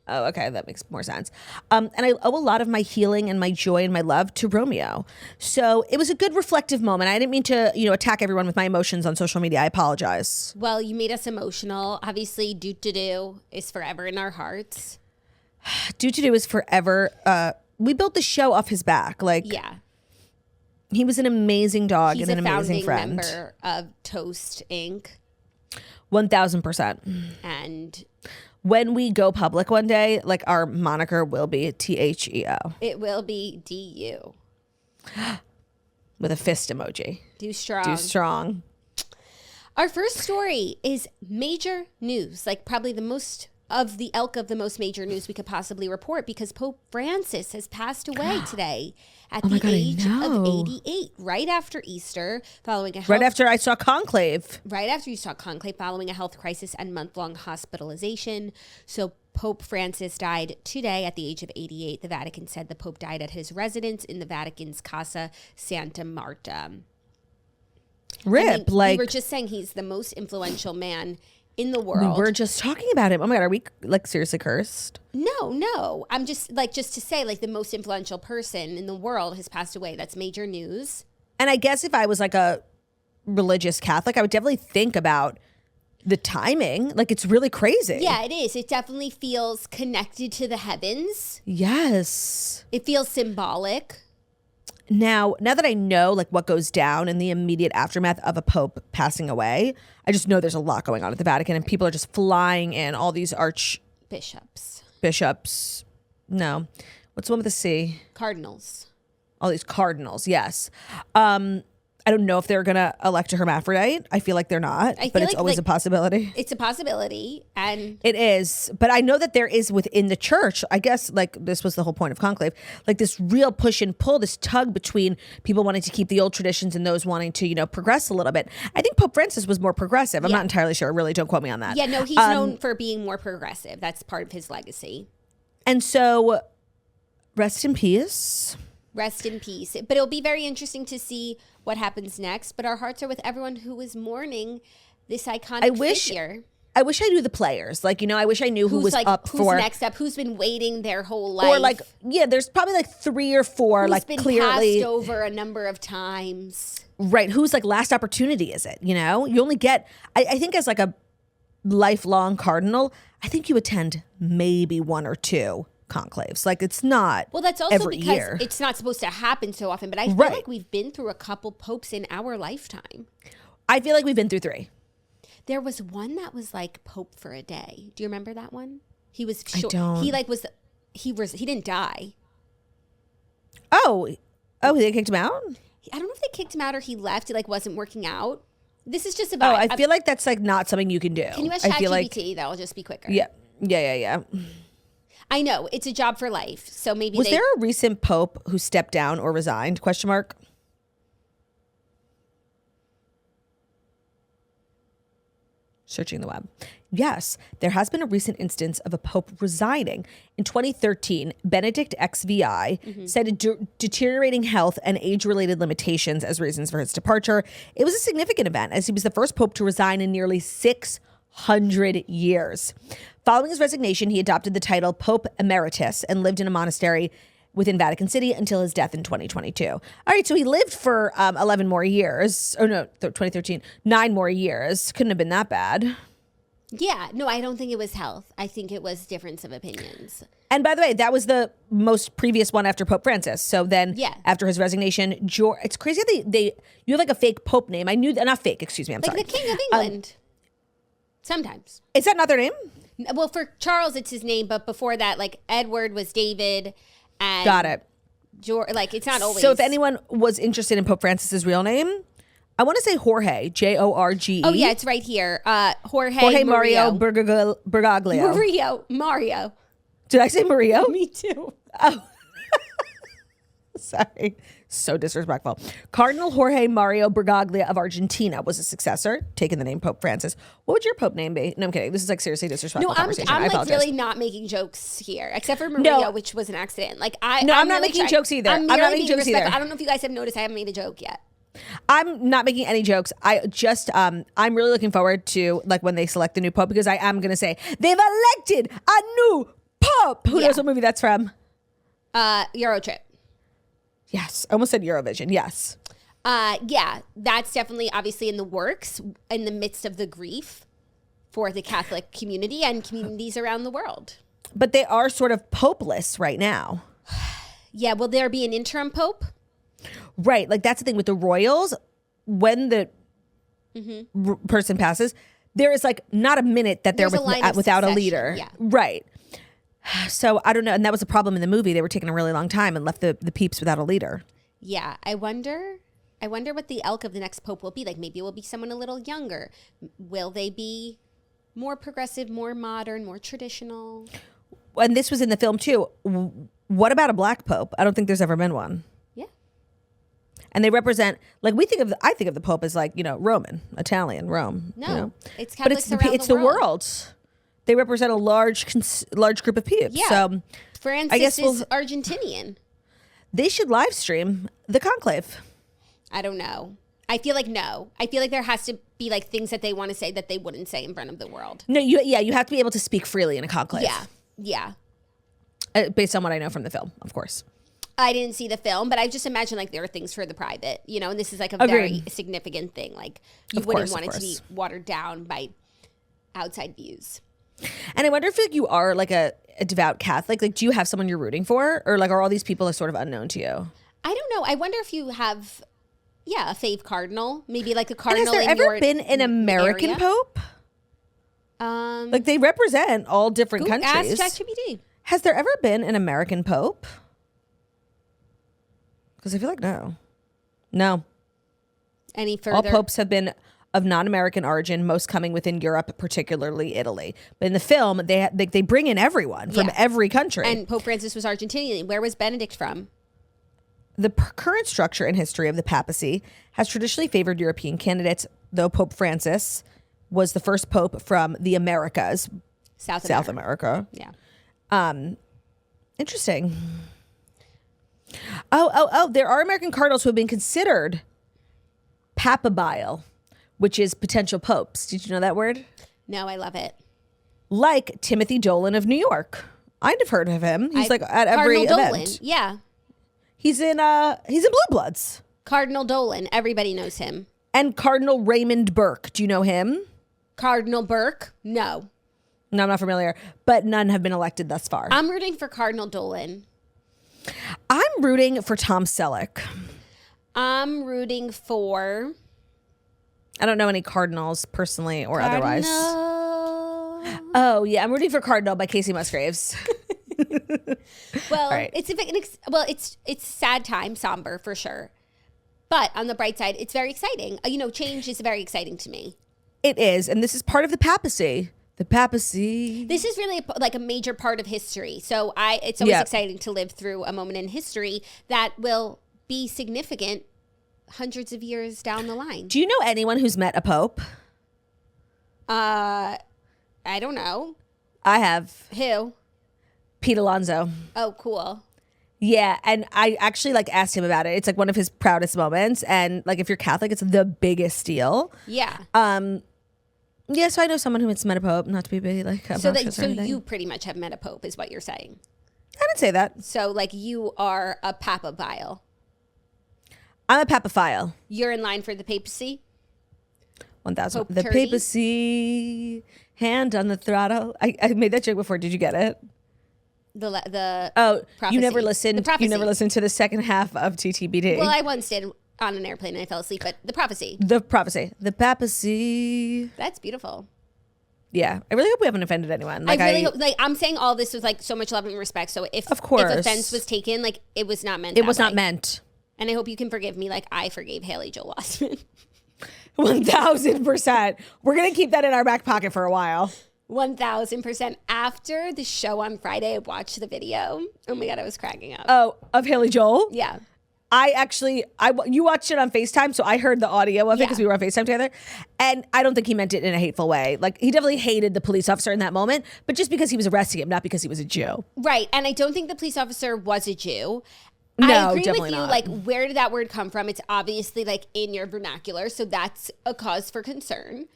Speaker 2: Oh, okay. That makes more sense. And I owe a lot of my healing and my joy and my love to Romeo. So it was a good reflective moment. I didn't mean to, attack everyone with my emotions on social media. I apologize.
Speaker 3: Well, you made us emotional. Obviously, Do is forever in our hearts.
Speaker 2: Do is forever. We built the show off his back.
Speaker 3: Yeah.
Speaker 2: He was an amazing dog
Speaker 3: He's
Speaker 2: and an
Speaker 3: a
Speaker 2: amazing
Speaker 3: founding
Speaker 2: friend.
Speaker 3: member of Toast Inc.
Speaker 2: 1000%.
Speaker 3: And
Speaker 2: when we go public one day, our moniker will be THEO
Speaker 3: it will be DU.
Speaker 2: with a fist emoji.
Speaker 3: Do strong.
Speaker 2: Do strong.
Speaker 3: Our first story is major news, probably the most of the ilk of the most major news we could possibly report, because Pope Francis has passed away today at the age of 88, right after Easter, following a health,
Speaker 2: Right after I saw Conclave.
Speaker 3: right after you saw Conclave, following a health crisis and month-long hospitalization. So Pope Francis died today at the age of 88. The Vatican said the Pope died at his residence in the Vatican's Casa Santa Marta.
Speaker 2: Rip.
Speaker 3: We were just saying he's the most influential man in the world.
Speaker 2: We were just talking about him. Oh my God, are we seriously cursed?
Speaker 3: No. I'm just just to say the most influential person in the world has passed away. That's major news.
Speaker 2: And I guess if I was a religious Catholic, I would definitely think about the timing. It's really crazy.
Speaker 3: Yeah, it is. It definitely feels connected to the heavens.
Speaker 2: Yes.
Speaker 3: It feels symbolic.
Speaker 2: Now that I know what goes down in the immediate aftermath of a pope passing away, I just know there's a lot going on at the Vatican and people are just flying in, all these bishops. No. What's the one with the C?
Speaker 3: Cardinals.
Speaker 2: All these cardinals, yes. I don't know if they're going to elect a hermaphrodite. I feel like they're not, but it's always a possibility.
Speaker 3: It's a possibility. And
Speaker 2: it is. But I know that there is within the church, I guess, this was the whole point of Conclave, this real push and pull, this tug between people wanting to keep the old traditions and those wanting to, progress a little bit. I think Pope Francis was more progressive. I'm not entirely sure. Really, don't quote me on that.
Speaker 3: Yeah, no, he's known for being more progressive. That's part of his legacy.
Speaker 2: And so, rest in peace.
Speaker 3: Rest in peace. But it'll be very interesting to see what happens next. But our hearts are with everyone who is mourning this iconic figure.
Speaker 2: I wish I knew the players. I wish I knew who was up
Speaker 3: who's
Speaker 2: for.
Speaker 3: next up, who's been waiting their whole life.
Speaker 2: Or there's probably 3 or 4
Speaker 3: who's been
Speaker 2: clearly
Speaker 3: passed over a number of times.
Speaker 2: Right. Whose last opportunity is it? You only get, I think as a lifelong cardinal, I think you attend maybe 1 or 2 conclaves. It's not
Speaker 3: that's also
Speaker 2: every
Speaker 3: because
Speaker 2: year.
Speaker 3: It's not supposed to happen so often, but I feel like we've been through a couple popes in our lifetime.
Speaker 2: I feel like we've been through 3.
Speaker 3: There was one that was Pope for a day. Do you remember that one? He was short.
Speaker 2: I don't.
Speaker 3: He didn't die.
Speaker 2: Oh, they kicked him out?
Speaker 3: I don't know if they kicked him out or he left. He wasn't working out. This is just about.
Speaker 2: Oh, I feel like that's not something you can do.
Speaker 3: Can you ask ChatGPT? That'll just be quicker.
Speaker 2: Yeah.
Speaker 3: I know it's a job for life, so maybe.
Speaker 2: Was there a recent pope who stepped down or resigned? ? Searching the web. Yes, there has been a recent instance of a pope resigning. In 2013, Benedict XVI cited deteriorating health and age-related limitations as reasons for his departure. It was a significant event as he was the first pope to resign in nearly 600 years. Following his resignation, he adopted the title Pope Emeritus and lived in a monastery within Vatican City until his death in 2022. All right, so he lived for 11 more years. Oh, no, 2013. 9 more years. Couldn't have been that bad.
Speaker 3: Yeah, no, I don't think it was health. I think it was difference of opinions.
Speaker 2: And by the way, that was the most previous one after Pope Francis. So then
Speaker 3: Yeah.
Speaker 2: after his resignation, it's crazy how you have like a fake Pope name. I knew that, not fake, excuse me, I'm
Speaker 3: Like
Speaker 2: sorry.
Speaker 3: the King of England. Sometimes.
Speaker 2: Is that not their name?
Speaker 3: Well, for Charles, it's his name, but before that, like Edward was David, and
Speaker 2: Got it.
Speaker 3: George. Like it's not always.
Speaker 2: So if anyone was interested in Pope Francis's real name, I want to say Jorge, Jorge.
Speaker 3: Oh yeah, it's right here.
Speaker 2: Jorge Mario Bergoglio.
Speaker 3: Mario.
Speaker 2: Did I say Mario?
Speaker 3: Me too.
Speaker 2: Sorry. So disrespectful. Cardinal Jorge Mario Bergoglio of Argentina was a successor, taking the name Pope Francis. What would your Pope name be? No, I'm kidding. This is like seriously disrespectful
Speaker 3: No,
Speaker 2: conversation.
Speaker 3: I'm
Speaker 2: I
Speaker 3: like
Speaker 2: apologize.
Speaker 3: really not making jokes here, except for Maria, which was an accident. Like
Speaker 2: I'm not
Speaker 3: really
Speaker 2: making jokes either. I'm not
Speaker 3: merely
Speaker 2: making
Speaker 3: being
Speaker 2: jokes either.
Speaker 3: respectful. I don't know if you guys have noticed I haven't made a joke yet.
Speaker 2: I'm not making any jokes. I just, I'm really looking forward to like when they select the new Pope, because I am going to say they've elected a new Pope. Who knows what movie that's from?
Speaker 3: Euro Trip.
Speaker 2: Yes. I almost said Eurovision. Yes.
Speaker 3: Yeah, that's definitely obviously in the works in the midst of the grief for the Catholic community and communities around the world.
Speaker 2: But they are sort of popeless right now.
Speaker 3: Yeah, will there be an interim pope?
Speaker 2: Right. Like that's the thing with the royals. When the person passes, there is like not a minute that they're
Speaker 3: There's a line of
Speaker 2: without a
Speaker 3: succession,
Speaker 2: leader.
Speaker 3: yeah.
Speaker 2: Right. So I don't know. And that was a problem in the movie. They were taking a really long time and left the peeps without a leader.
Speaker 3: Yeah, I wonder what the elk of the next pope will be. Like maybe it will be someone a little younger. Will they be more progressive, more modern, more traditional?
Speaker 2: And this was in the film too. What about a black pope? I don't think there's ever been one.
Speaker 3: Yeah.
Speaker 2: And they represent, like I think of the Pope as like, Roman, Italian, Rome.
Speaker 3: No, it's
Speaker 2: but
Speaker 3: Catholics around
Speaker 2: it's
Speaker 3: the
Speaker 2: the world. They represent a large group of peeps.
Speaker 3: Yeah.
Speaker 2: So
Speaker 3: Francis
Speaker 2: I guess
Speaker 3: is Argentinian.
Speaker 2: they should live stream the conclave.
Speaker 3: I don't know. I feel like no. I feel like there has to be like things that they want to say that they wouldn't say in front of the world.
Speaker 2: No, you have to be able to speak freely in a conclave.
Speaker 3: Yeah.
Speaker 2: Based on what I know from the film, of course.
Speaker 3: I didn't see the film, but I just imagine like there are things for the private, and this is like a very significant thing. Like you wouldn't want it to be watered down by outside views.
Speaker 2: And I wonder if like you are like a devout Catholic. Like, do you have someone you're rooting for, or like are all these people sort of unknown to you?
Speaker 3: I don't know. I wonder if you have, a fave cardinal, maybe like a cardinal.
Speaker 2: And has there ever been an American
Speaker 3: area?
Speaker 2: Pope? Like they represent all different countries.
Speaker 3: Ask ChatGPT.
Speaker 2: Has there ever been an American Pope? Because I feel like no.
Speaker 3: Any further?
Speaker 2: All popes have been of non-American origin, most coming within Europe, particularly Italy. But in the film, they bring in everyone from every country.
Speaker 3: And Pope Francis was Argentinian. Where was Benedict from?
Speaker 2: The current structure and history of the papacy has traditionally favored European candidates, though Pope Francis was the first pope from the Americas, South America.
Speaker 3: Yeah.
Speaker 2: Interesting. Oh, there are American cardinals who have been considered papabile, which is potential popes. Did you know that word?
Speaker 3: No, I love it.
Speaker 2: Like Timothy Dolan of New York. I'd have heard of him. He's like at every
Speaker 3: Cardinal
Speaker 2: event.
Speaker 3: Dolan. Yeah.
Speaker 2: He's in Blue Bloods.
Speaker 3: Cardinal Dolan. Everybody knows him.
Speaker 2: And Cardinal Raymond Burke. Do you know him?
Speaker 3: Cardinal Burke? No.
Speaker 2: No, I'm not familiar. But none have been elected thus far.
Speaker 3: I'm rooting for Cardinal Dolan.
Speaker 2: I'm rooting for Tom Selleck.
Speaker 3: I'm rooting for...
Speaker 2: I don't know any cardinals personally or otherwise.
Speaker 3: Cardinal.
Speaker 2: Oh, yeah. I'm rooting for Cardinal by Casey Musgraves.
Speaker 3: Well,
Speaker 2: right.
Speaker 3: it's sad time, somber for sure. But on the bright side, it's very exciting. Change is very exciting to me.
Speaker 2: It is. And this is part of the papacy. The papacy.
Speaker 3: This is really a major part of history. So it's always exciting to live through a moment in history that will be significant hundreds of years down the line.
Speaker 2: Do you know anyone who's met a pope?
Speaker 3: I don't know.
Speaker 2: I have.
Speaker 3: Who?
Speaker 2: Pete Alonso.
Speaker 3: Oh, cool.
Speaker 2: Yeah, and I actually asked him about it. It's one of his proudest moments, and if you're Catholic, it's the biggest deal.
Speaker 3: Yeah.
Speaker 2: Yeah, so I know someone who's met a pope, not to be obnoxious
Speaker 3: So
Speaker 2: or anything.
Speaker 3: you pretty much have met a pope, is what you're saying.
Speaker 2: I didn't say that.
Speaker 3: So you are a papabile.
Speaker 2: I'm a papaphile.
Speaker 3: You're in line for the papacy.
Speaker 2: 1,000.
Speaker 3: Pope
Speaker 2: The
Speaker 3: Turdy?
Speaker 2: papacy, hand on the throttle. I made that joke before. Did you get it?
Speaker 3: The
Speaker 2: Oh,
Speaker 3: prophecy.
Speaker 2: you never listened.
Speaker 3: The prophecy.
Speaker 2: You never listened to the second half of TTBD.
Speaker 3: Well, I once did on an airplane and I fell asleep. But the prophecy.
Speaker 2: The prophecy. The papacy.
Speaker 3: That's beautiful.
Speaker 2: Yeah, I really hope we haven't offended anyone. Like,
Speaker 3: I really hope, like, I'm saying all this with like so much love and respect. So if
Speaker 2: Of course.
Speaker 3: if offense was taken, like it was not meant.
Speaker 2: it
Speaker 3: that
Speaker 2: was not
Speaker 3: way.
Speaker 2: meant.
Speaker 3: And I hope you can forgive me, like I forgave Haley Joel Osment.
Speaker 2: 1000%. We're gonna keep that in our back pocket for a while.
Speaker 3: 1000%. After the show on Friday, I watched the video. Oh my god, I was cracking up.
Speaker 2: Oh, of Haley Joel?
Speaker 3: Yeah.
Speaker 2: You watched it on FaceTime, so I heard the audio of it because we were on FaceTime together. And I don't think he meant it in a hateful way. Like, he definitely hated the police officer in that moment, but just because he was arresting him, not because he was a Jew.
Speaker 3: Right. And I don't think the police officer was a Jew.
Speaker 2: No,
Speaker 3: I agree
Speaker 2: definitely
Speaker 3: with you.
Speaker 2: not.
Speaker 3: Like, where did that word come from? It's obviously like in your vernacular, so that's a cause for concern.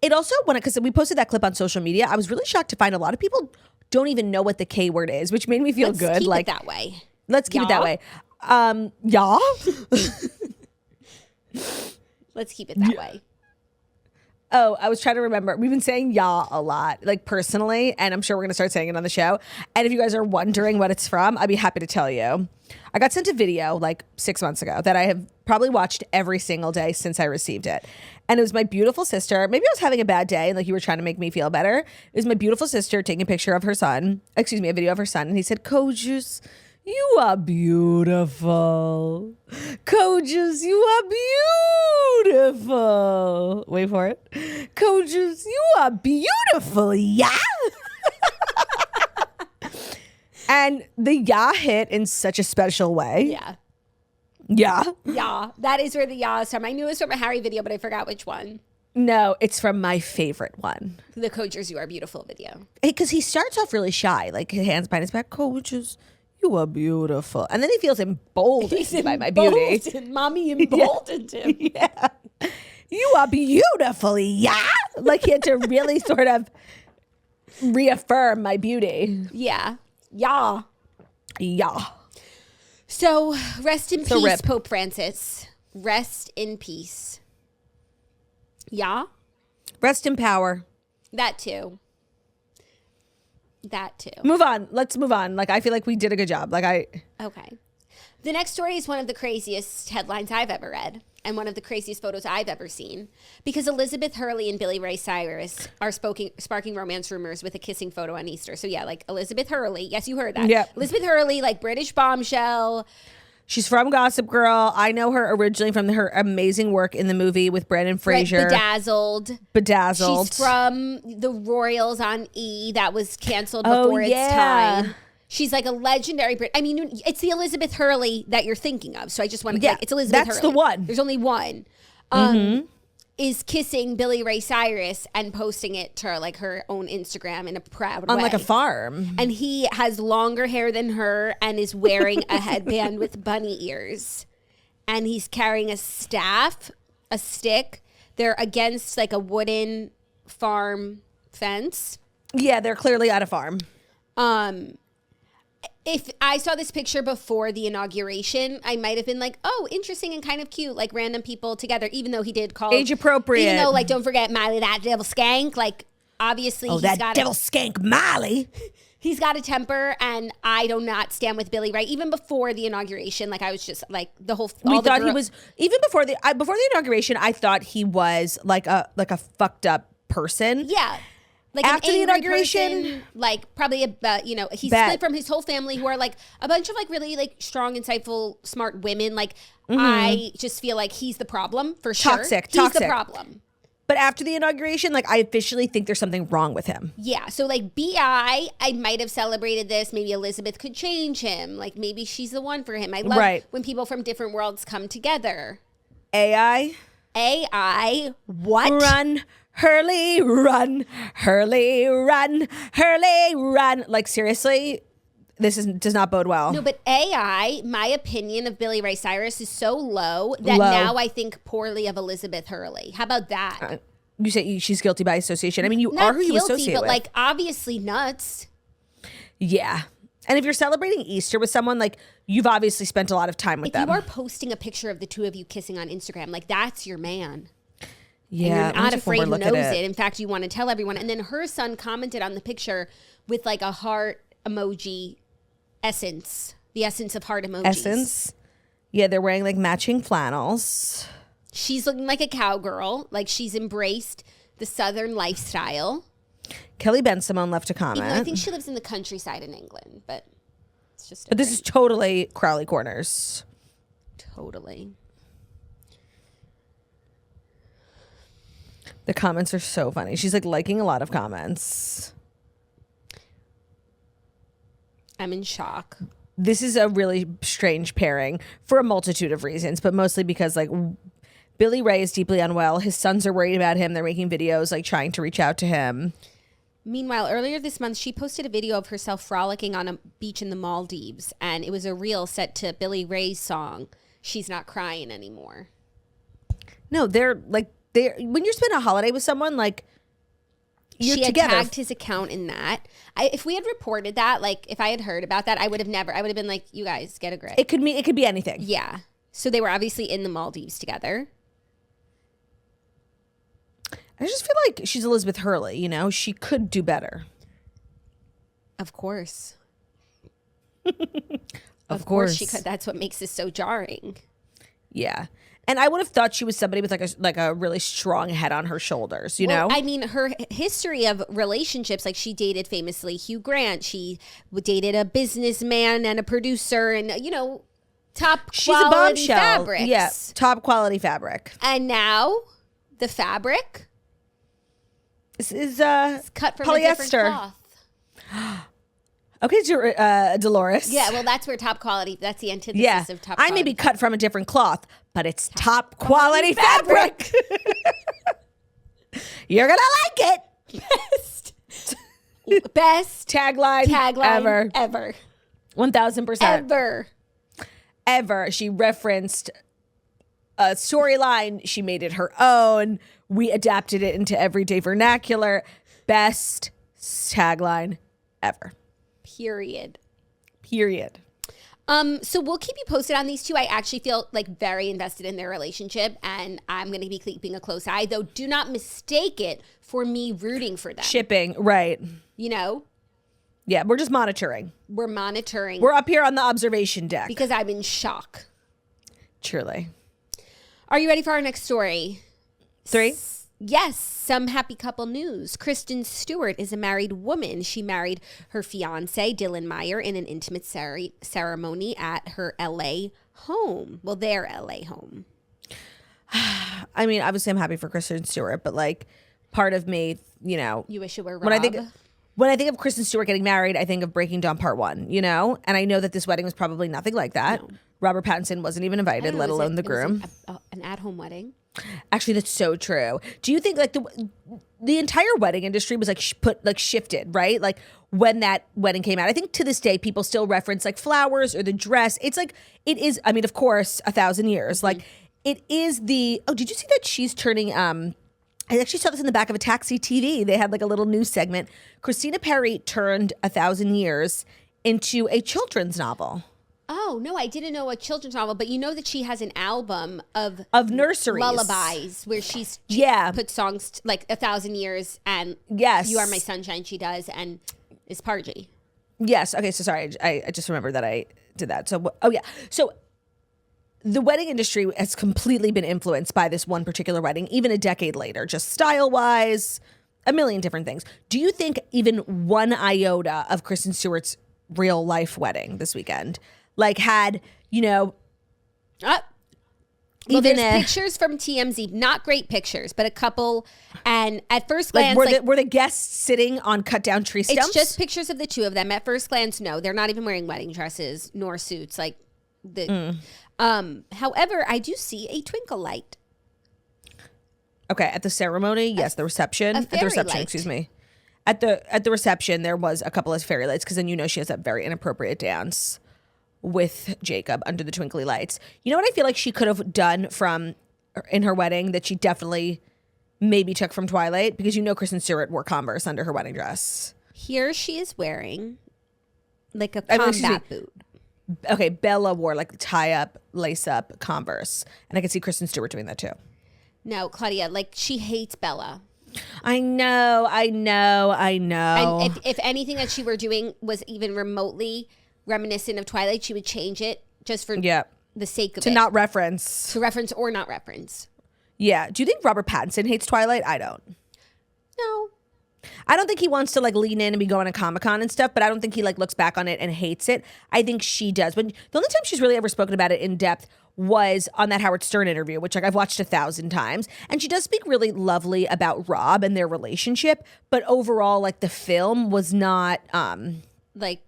Speaker 2: It also, because we posted that clip on social media, I was really shocked to find a lot of people don't even know what the K word is, which made me feel
Speaker 3: Let's
Speaker 2: good.
Speaker 3: keep
Speaker 2: like
Speaker 3: it that way.
Speaker 2: Let's keep it that
Speaker 3: YAH?
Speaker 2: way. Yeah.
Speaker 3: Let's keep it that way.
Speaker 2: Oh, I was trying to remember. We've been saying "yeah" a lot, like personally, and I'm sure we're going to start saying it on the show. And if you guys are wondering what it's from, I'd be happy to tell you. I got sent a video like 6 months ago that I have probably watched every single day since I received it. And it was my beautiful sister. Maybe I was having a bad day and like you were trying to make me feel better. It was my beautiful sister taking a picture of her son. Excuse me, a video of her son. And he said, "Coaches, you are beautiful. Coaches, you are beautiful." Wait for it. "Coaches, you are beautiful, yeah." And the "yeah" hit in such a special way.
Speaker 3: Yeah.
Speaker 2: Yeah.
Speaker 3: Yeah. That is where the "yeah" is from. I knew it was from a Harry video, but I forgot which one.
Speaker 2: No, it's from my favorite one.
Speaker 3: The Coaches You Are Beautiful video.
Speaker 2: Because he starts off really shy, like his hands behind his back. "Coaches, you are beautiful." And then he feels emboldened by my beauty.
Speaker 3: Mommy emboldened him.
Speaker 2: Yeah. "You are beautiful, yeah." Like he had to really sort of reaffirm my beauty.
Speaker 3: Yeah. Yeah.
Speaker 2: Yeah.
Speaker 3: So rest in peace,
Speaker 2: rip.
Speaker 3: Pope Francis. Rest in peace. Yeah.
Speaker 2: Rest in power.
Speaker 3: That too. That too.
Speaker 2: Move on. Let's move on. Like, I feel like we did a good job.
Speaker 3: Okay. The next story is one of the craziest headlines I've ever read and one of the craziest photos I've ever seen because Elizabeth Hurley and Billy Ray Cyrus are sparking romance rumors with a kissing photo on Easter. So yeah, like Elizabeth Hurley. Yes, you heard that.
Speaker 2: Yeah.
Speaker 3: Elizabeth Hurley, like British bombshell.
Speaker 2: She's from Gossip Girl. I know her originally from her amazing work in the movie with Brendan Fraser.
Speaker 3: Bedazzled.
Speaker 2: Bedazzled.
Speaker 3: She's from the Royals on E that was canceled before its time. She's like a legendary Brit. I mean, it's the Elizabeth Hurley that you're thinking of. So I just want to, it's Elizabeth Hurley.
Speaker 2: That's the one.
Speaker 3: There's only one. Is kissing Billy Ray Cyrus and posting it to like her own Instagram in a proud way.
Speaker 2: On like a farm.
Speaker 3: And he has longer hair than her and is wearing a headband with bunny ears. And he's carrying a staff, a stick. They're against like a wooden farm fence.
Speaker 2: Yeah, they're clearly at a farm.
Speaker 3: If I saw this picture before the inauguration, I might have been like, oh, interesting and kind of cute, like random people together, even though he did call
Speaker 2: Age appropriate.
Speaker 3: Even though, like, don't forget Miley, that devil skank. Like, obviously,
Speaker 2: Oh, that devil skank Miley.
Speaker 3: He's got a temper, and I do not stand with Billy Ray. Even before the inauguration, like I was just like the whole.
Speaker 2: We thought he was even before the inauguration. I thought he was like a fucked up person.
Speaker 3: Yeah. Like
Speaker 2: after the
Speaker 3: angry
Speaker 2: inauguration,
Speaker 3: person, like probably he's split from his whole family, who are like a bunch of like really like strong, insightful, smart women. Like I just feel like he's the problem for sure.
Speaker 2: Toxic.
Speaker 3: He's the problem.
Speaker 2: But after the inauguration, like I officially think there's something wrong with him.
Speaker 3: Yeah. So like I might have celebrated this. Maybe Elizabeth could change him. Like maybe she's the one for him. I love when people from different worlds come together.
Speaker 2: AI.
Speaker 3: What?
Speaker 2: Run. Hurley, run, Hurley, run, Hurley, run. Like, seriously, this does not bode well.
Speaker 3: No, but my opinion of Billy Ray Cyrus is so low that now I think poorly of Elizabeth Hurley. How about that?
Speaker 2: You say she's guilty by association. I mean, you
Speaker 3: Not
Speaker 2: are who you
Speaker 3: guilty,
Speaker 2: associate
Speaker 3: but
Speaker 2: with.
Speaker 3: like obviously nuts.
Speaker 2: Yeah. And if you're celebrating Easter with someone, like, you've obviously spent a lot of time with them.
Speaker 3: If you are posting a picture of the two of you kissing on Instagram, like that's your man.
Speaker 2: Yeah,
Speaker 3: and you're not afraid he knows it. In fact, you want to tell everyone. And then her son commented on the picture with like a heart emoji Essence. The essence of heart emojis.
Speaker 2: Essence. Yeah, they're wearing like matching flannels.
Speaker 3: She's looking like a cowgirl. Like she's embraced the Southern lifestyle.
Speaker 2: Kelly Ben Simone left a comment.
Speaker 3: Even though I think she lives in the countryside in England, but it's just
Speaker 2: But this is totally Crowley Corners.
Speaker 3: totally.
Speaker 2: The comments are so funny. She's like liking a lot of comments.
Speaker 3: I'm in shock.
Speaker 2: This is a really strange pairing for a multitude of reasons, but mostly because like Billy Ray is deeply unwell. His sons are worried about him. They're making videos like trying to reach out to him.
Speaker 3: Meanwhile, earlier this month, she posted a video of herself frolicking on a beach in the Maldives, and it was a reel set to Billy Ray's song, She's Not Crying Anymore.
Speaker 2: No, they're when you're spending a holiday with someone, like you're
Speaker 3: she had
Speaker 2: together.
Speaker 3: tagged his account in that. If we had reported that, like if I had heard about that, I would have been like, you guys get a grip.
Speaker 2: It could be anything.
Speaker 3: Yeah. So they were obviously in the Maldives together.
Speaker 2: I just feel like she's Elizabeth Hurley, you know? She could do better.
Speaker 3: Of course.
Speaker 2: Of course
Speaker 3: she could. That's what makes this so jarring.
Speaker 2: Yeah. And I would have thought she was somebody with like a really strong head on her shoulders, you know?
Speaker 3: I mean, her history of relationships, like she dated famously Hugh Grant. She dated a businessman and a producer and, you know,
Speaker 2: She's a
Speaker 3: quality
Speaker 2: bombshell.
Speaker 3: fabrics.
Speaker 2: Yeah, top quality fabric.
Speaker 3: And now the fabric
Speaker 2: This is
Speaker 3: cut from a different
Speaker 2: polyester.
Speaker 3: cloth.
Speaker 2: Okay, Dolores.
Speaker 3: Yeah, well, that's where top quality, that's the antithesis of top quality.
Speaker 2: I may be cut from a different cloth, but it's top quality fabric. You're going to like it.
Speaker 3: Best
Speaker 2: Tagline
Speaker 3: ever.
Speaker 2: 1000%. Ever. She referenced a storyline. She made it her own. We adapted it into everyday vernacular. Best tagline ever.
Speaker 3: Period. So we'll keep you posted on these two. I actually feel like very invested in their relationship, and I'm going to be keeping a close eye, though do not mistake it for me rooting for them.
Speaker 2: Shipping, right.
Speaker 3: You know?
Speaker 2: Yeah, we're just monitoring.
Speaker 3: We're monitoring.
Speaker 2: We're up here on the observation deck.
Speaker 3: Because I'm in shock.
Speaker 2: Truly.
Speaker 3: Are you ready for our next story?
Speaker 2: 3?
Speaker 3: Yes, some happy couple news. Kristen Stewart is a married woman. She married her fiancé, Dylan Meyer, in an intimate ceremony at her LA home. Well, their LA home.
Speaker 2: I mean, obviously I'm happy for Kristen Stewart, but like part of me, you know.
Speaker 3: You wish it were Rob.
Speaker 2: When I think of Kristen Stewart getting married, I think of Breaking Dawn Part 1, you know? And I know that this wedding was probably nothing like that. No. Robert Pattinson wasn't even invited, let alone the groom.
Speaker 3: An at-home wedding.
Speaker 2: Actually, that's so true. Do you think like the entire wedding industry was like shifted, right? Like when that wedding came out, I think to this day people still reference like flowers or the dress. It's like it is. I mean, of course, 1,000 years. Mm-hmm. Like it is the. Oh, did you see that she's turning? I actually saw this in the back of a Taxi TV. They had like a little news segment. Christina Perri turned 1,000 Years into a children's novel.
Speaker 3: Oh, no, I didn't know a children's novel, but you know that she has an album of
Speaker 2: nurseries.
Speaker 3: Lullabies where she put songs like 1,000 Years and
Speaker 2: yes,
Speaker 3: You Are My Sunshine, she does, and is Pargy.
Speaker 2: Yes. Okay, so sorry. I just remembered that I did that. So, oh yeah. So the wedding industry has completely been influenced by this one particular wedding, even a decade later, just style-wise, a million different things. Do you think even one iota of Kristen Stewart's real life wedding this weekend like had, you know,
Speaker 3: well, there's pictures from TMZ, not great pictures, but a couple. And at first glance,
Speaker 2: were the guests sitting on cut down tree stumps?
Speaker 3: It's just pictures of the two of them. At first glance, no, they're not even wearing wedding dresses nor suits. Like however, I do see a twinkle light.
Speaker 2: Okay, at the ceremony, yes, the reception. At the reception,
Speaker 3: light.
Speaker 2: Excuse me. At the reception, there was a couple of fairy lights because then you know she has that very inappropriate dance with Jacob under the twinkly lights. You know what I feel like she could have done in her wedding that she definitely maybe took from Twilight? Because you know Kristen Stewart wore Converse under her wedding dress.
Speaker 3: Here she is wearing like a combat boot.
Speaker 2: Okay, Bella wore like tie-up, lace-up Converse. And I could see Kristen Stewart doing that too.
Speaker 3: No, Claudia, like she hates Bella.
Speaker 2: I know.
Speaker 3: And if anything that she were doing was even remotely reminiscent of Twilight, she would change it just for the sake of
Speaker 2: to not reference.
Speaker 3: To reference or not reference.
Speaker 2: Yeah. Do you think Robert Pattinson hates Twilight? I don't.
Speaker 3: No.
Speaker 2: I don't think he wants to like lean in and be going to Comic-Con and stuff, but I don't think he like looks back on it and hates it. I think she does. But the only time she's really ever spoken about it in depth was on that Howard Stern interview, which like I've watched 1,000 times. And she does speak really lovely about Rob and their relationship, but overall like the film was not
Speaker 3: like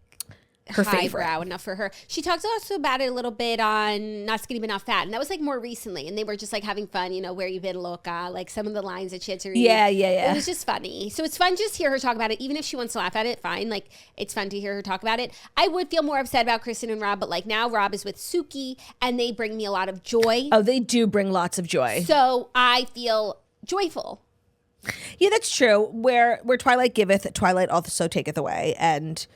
Speaker 2: her favorite.
Speaker 3: Highbrow enough for her. She talks also about it a little bit on Not Skinny But Not Fat, and that was like more recently, and they were just like having fun, you know, where you been loca, like some of the lines that she had to read.
Speaker 2: Yeah.
Speaker 3: It was just funny. So it's fun just to hear her talk about it, even if she wants to laugh at it, fine. Like it's fun to hear her talk about it. I would feel more upset about Kristen and Rob, but like now Rob is with Suki, and they bring me a lot of joy.
Speaker 2: Oh, they do bring lots of joy.
Speaker 3: So I feel joyful.
Speaker 2: Yeah, that's true. Where Twilight giveth, Twilight also taketh away. And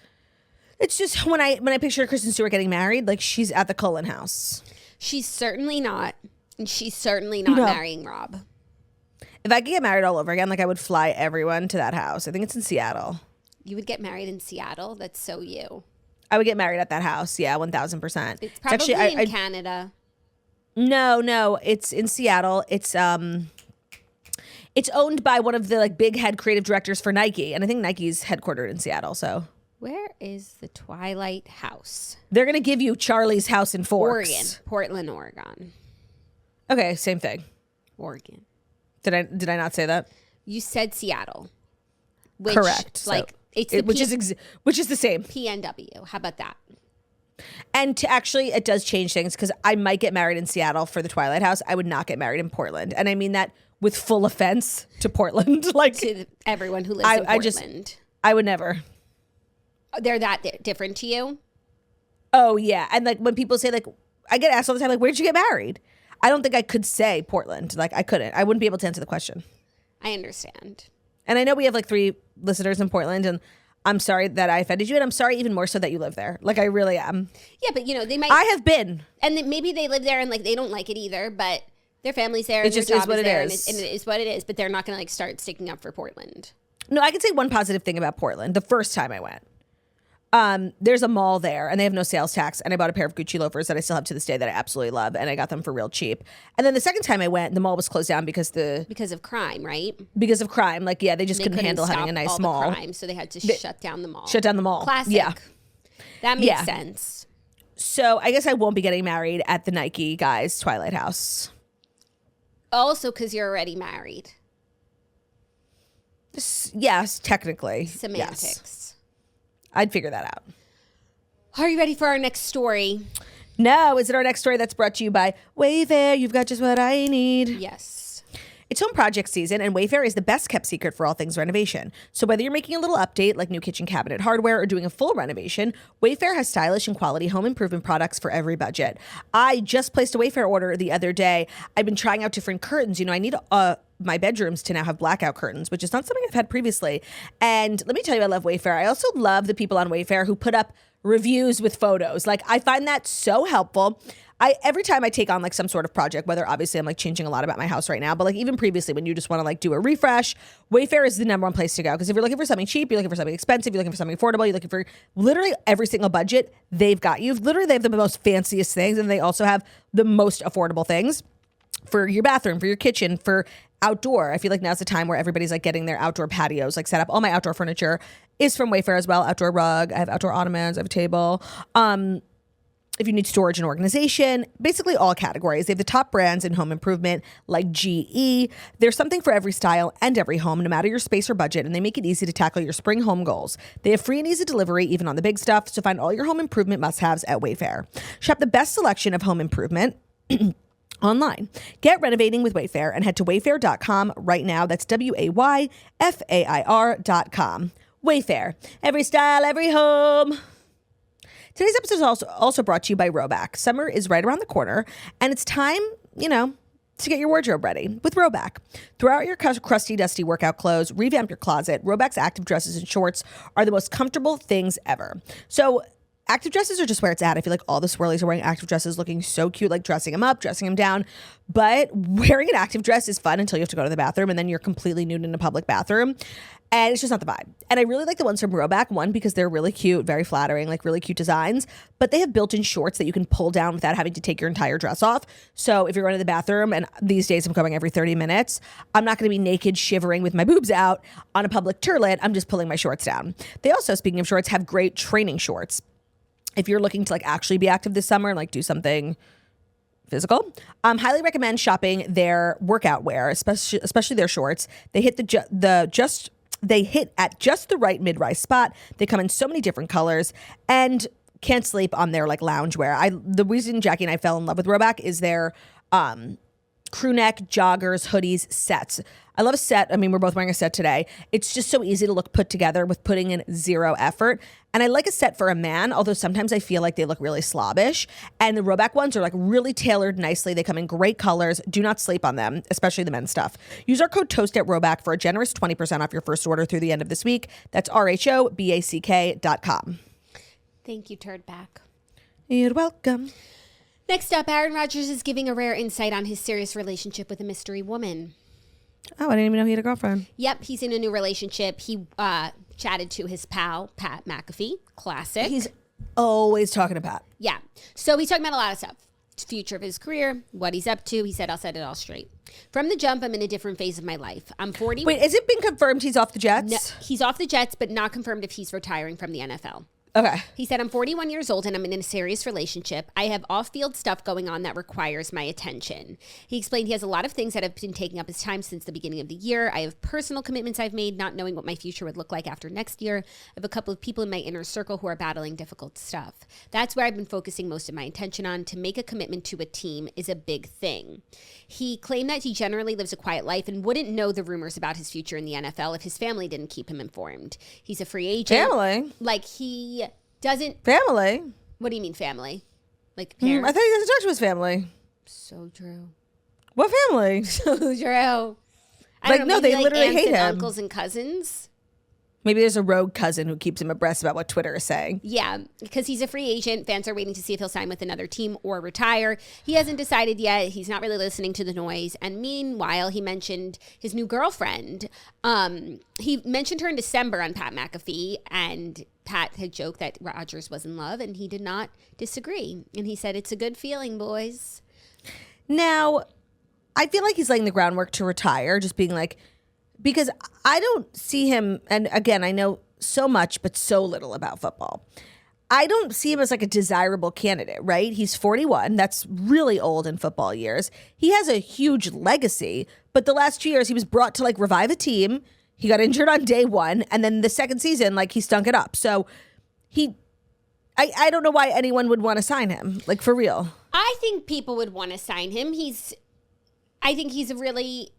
Speaker 2: it's just when I picture Kristen Stewart getting married, like she's at the Cullen house.
Speaker 3: She's certainly not. And she's certainly not marrying Rob.
Speaker 2: If I could get married all over again, like I would fly everyone to that house. I think it's in Seattle.
Speaker 3: You would get married in Seattle? That's so you.
Speaker 2: I would get married at that house. Yeah, 1,000%.
Speaker 3: It's probably actually, in Canada.
Speaker 2: No, it's in Seattle. It's owned by one of the like big head creative directors for Nike, and I think Nike's headquartered in Seattle. So
Speaker 3: where is the Twilight house?
Speaker 2: They're gonna give you Charlie's house in Forks,
Speaker 3: Oregon, Portland, Oregon.
Speaker 2: Okay, same thing.
Speaker 3: Oregon.
Speaker 2: Did I not say that?
Speaker 3: You said Seattle. Which,
Speaker 2: correct.
Speaker 3: Like
Speaker 2: so,
Speaker 3: it's the
Speaker 2: which is the same.
Speaker 3: PNW. How about that?
Speaker 2: And actually, it does change things because I might get married in Seattle for the Twilight house. I would not get married in Portland, and I mean that with full offense to Portland, like
Speaker 3: to everyone who lives in Portland.
Speaker 2: I would never.
Speaker 3: They're that different to you?
Speaker 2: Oh yeah, and like when people say like, I get asked all the time like, where'd you get married? I don't think I could say Portland. Like I couldn't. I wouldn't be able to answer the question.
Speaker 3: I understand.
Speaker 2: And I know we have like 3 listeners in Portland, and I'm sorry that I offended you, and I'm sorry even more so that you live there. Like I really am.
Speaker 3: Yeah, but you know they might.
Speaker 2: I have been,
Speaker 3: and maybe they live there and like they don't like it either, but their family's there. And
Speaker 2: it just
Speaker 3: their
Speaker 2: is
Speaker 3: job
Speaker 2: what
Speaker 3: is
Speaker 2: it
Speaker 3: there,
Speaker 2: is,
Speaker 3: and it is what it is. But they're not going to like start sticking up for Portland.
Speaker 2: No, I can say one positive thing about Portland. The first time I went, there's a mall there, and they have no sales tax. And I bought a pair of Gucci loafers that I still have to this day that I absolutely love, and I got them for real cheap. And then the second time I went, the mall was closed down because
Speaker 3: of crime, right?
Speaker 2: Because of crime, like yeah, they just couldn't handle having a nice
Speaker 3: all
Speaker 2: mall.
Speaker 3: The crime, so they had to shut down the mall.
Speaker 2: Shut down the mall.
Speaker 3: Classic.
Speaker 2: Yeah,
Speaker 3: that makes sense.
Speaker 2: So I guess I won't be getting married at the Nike guys' Twilight house.
Speaker 3: Also, because you're already married.
Speaker 2: Yes, technically.
Speaker 3: Semantics.
Speaker 2: Yes. I'd figure that out.
Speaker 3: Are you ready for our next story?
Speaker 2: No. Is it our next story that's brought to you by Wayfair? You've got just what I need.
Speaker 3: Yes.
Speaker 2: It's home project season, and Wayfair is the best kept secret for all things renovation. So whether you're making a little update like new kitchen cabinet hardware or doing a full renovation, Wayfair has stylish and quality home improvement products for every budget. I just placed a Wayfair order the other day. I've been trying out different curtains. You know, I need my bedrooms to now have blackout curtains, which is not something I've had previously. And let me tell you, I love Wayfair. I also love the people on Wayfair who put up reviews with photos. Like I find that so helpful. Every time I take on like some sort of project, whether obviously I'm like changing a lot about my house right now, but like even previously when you just want to like do a refresh, Wayfair is the number one place to go. Because if you're looking for something cheap, you're looking for something expensive, you're looking for something affordable, you're looking for literally every single budget, they've got you. Literally, they have the most fanciest things, and they also have the most affordable things for your bathroom, for your kitchen, for outdoor. I feel like now's the time where everybody's like getting their outdoor patios like set up. All my outdoor furniture is from Wayfair as well. Outdoor rug, I have outdoor ottomans, I have a table. If you need storage and organization, basically all categories. They have the top brands in home improvement like GE. There's something for every style and every home, no matter your space or budget, and they make it easy to tackle your spring home goals. They have free and easy delivery, even on the big stuff, so find all your home improvement must-haves at Wayfair. Shop the best selection of home improvement online. Get renovating with Wayfair and head to wayfair.com right now. That's WAYFAIR.com. Wayfair. Every style, every home. Today's episode is also brought to you by Roback. Summer is right around the corner, and it's time, to get your wardrobe ready with Roback. Throw out your crusty, dusty workout clothes, revamp your closet. Roback's active dresses and shorts are the most comfortable things ever. So active dresses are just where it's at. I feel like all the swirlies are wearing active dresses, looking so cute, like dressing them up, dressing them down. But wearing an active dress is fun until you have to go to the bathroom, and then you're completely nude in a public bathroom. And it's just not the vibe. And I really like the ones from Roback, one, because they're really cute, very flattering, like really cute designs. But they have built-in shorts that you can pull down without having to take your entire dress off. So if you're going to the bathroom, and these days I'm going every 30 minutes, I'm not going to be naked, shivering with my boobs out on a public toilet. I'm just pulling my shorts down. They also, speaking of shorts, have great training shorts. If you're looking to like actually be active this summer and like do something physical, highly recommend shopping their workout wear, especially their shorts. They hit they hit at just the right mid-rise spot. They come in so many different colors and can't sleep on their like loungewear. The reason Jackie and I fell in love with Roback is their crew neck, joggers, hoodies, sets. I love a set. I mean, we're both wearing a set today. It's just so easy to look put together with putting in zero effort. And I like a set for a man, although sometimes I feel like they look really slobbish. And the Roback ones are like really tailored nicely. They come in great colors. Do not sleep on them, especially the men's stuff. Use our code TOAST at Roback for a generous 20% off your first order through the end of this week. That's RHOBACK.com.
Speaker 3: Thank you, Turdback.
Speaker 2: You're welcome.
Speaker 3: Next up, Aaron Rodgers is giving a rare insight on his serious relationship with a mystery woman.
Speaker 2: Oh, I didn't even know he had a girlfriend.
Speaker 3: Yep, he's in a new relationship. He chatted to his pal, Pat McAfee. Classic.
Speaker 2: He's always talking to Pat.
Speaker 3: Yeah. So he's talking about a lot of stuff. Future of his career, what he's up to. He said, I'll set it all straight. From the jump, I'm in a different phase of my life. I'm 40.
Speaker 2: Wait, has it been confirmed he's off the Jets?
Speaker 3: No, he's off the Jets, but not confirmed if he's retiring from the NFL.
Speaker 2: Okay.
Speaker 3: He said, I'm 41 years old and I'm in a serious relationship. I have off-field stuff going on that requires my attention. He explained he has a lot of things that have been taking up his time since the beginning of the year. I have personal commitments I've made, not knowing what my future would look like after next year. I have a couple of people in my inner circle who are battling difficult stuff. That's where I've been focusing most of my attention on. To make a commitment to a team is a big thing. He claimed that he generally lives a quiet life and wouldn't know the rumors about his future in the NFL if his family didn't keep him informed. He's a free agent.
Speaker 2: Family?
Speaker 3: Like he doesn't.
Speaker 2: Family?
Speaker 3: What do you mean family? Like parents?
Speaker 2: I thought he doesn't talk to his family.
Speaker 3: So true.
Speaker 2: What family?
Speaker 3: So true.
Speaker 2: Like, no, they literally hate him.
Speaker 3: Uncles and cousins.
Speaker 2: Maybe there's a rogue cousin who keeps him abreast about what Twitter is saying.
Speaker 3: Yeah, because he's a free agent. Fans are waiting to see if he'll sign with another team or retire. He hasn't decided yet. He's not really listening to the noise. And meanwhile, he mentioned his new girlfriend. He mentioned her in December on Pat McAfee, and Pat had joked that Rodgers was in love, and he did not disagree. And he said, it's a good feeling, boys.
Speaker 2: Now, I feel like he's laying the groundwork to retire, just being like, because I don't see him, and again, I know so much, but so little about football. I don't see him as like a desirable candidate, right? He's 41. That's really old in football years. He has a huge legacy, but the last 2 years he was brought to like revive a team. He got injured on day one, and then the second season, like he stunk it up. So I don't know why anyone would want to sign him, like for real.
Speaker 3: I think people would want to sign him. I think he's a really,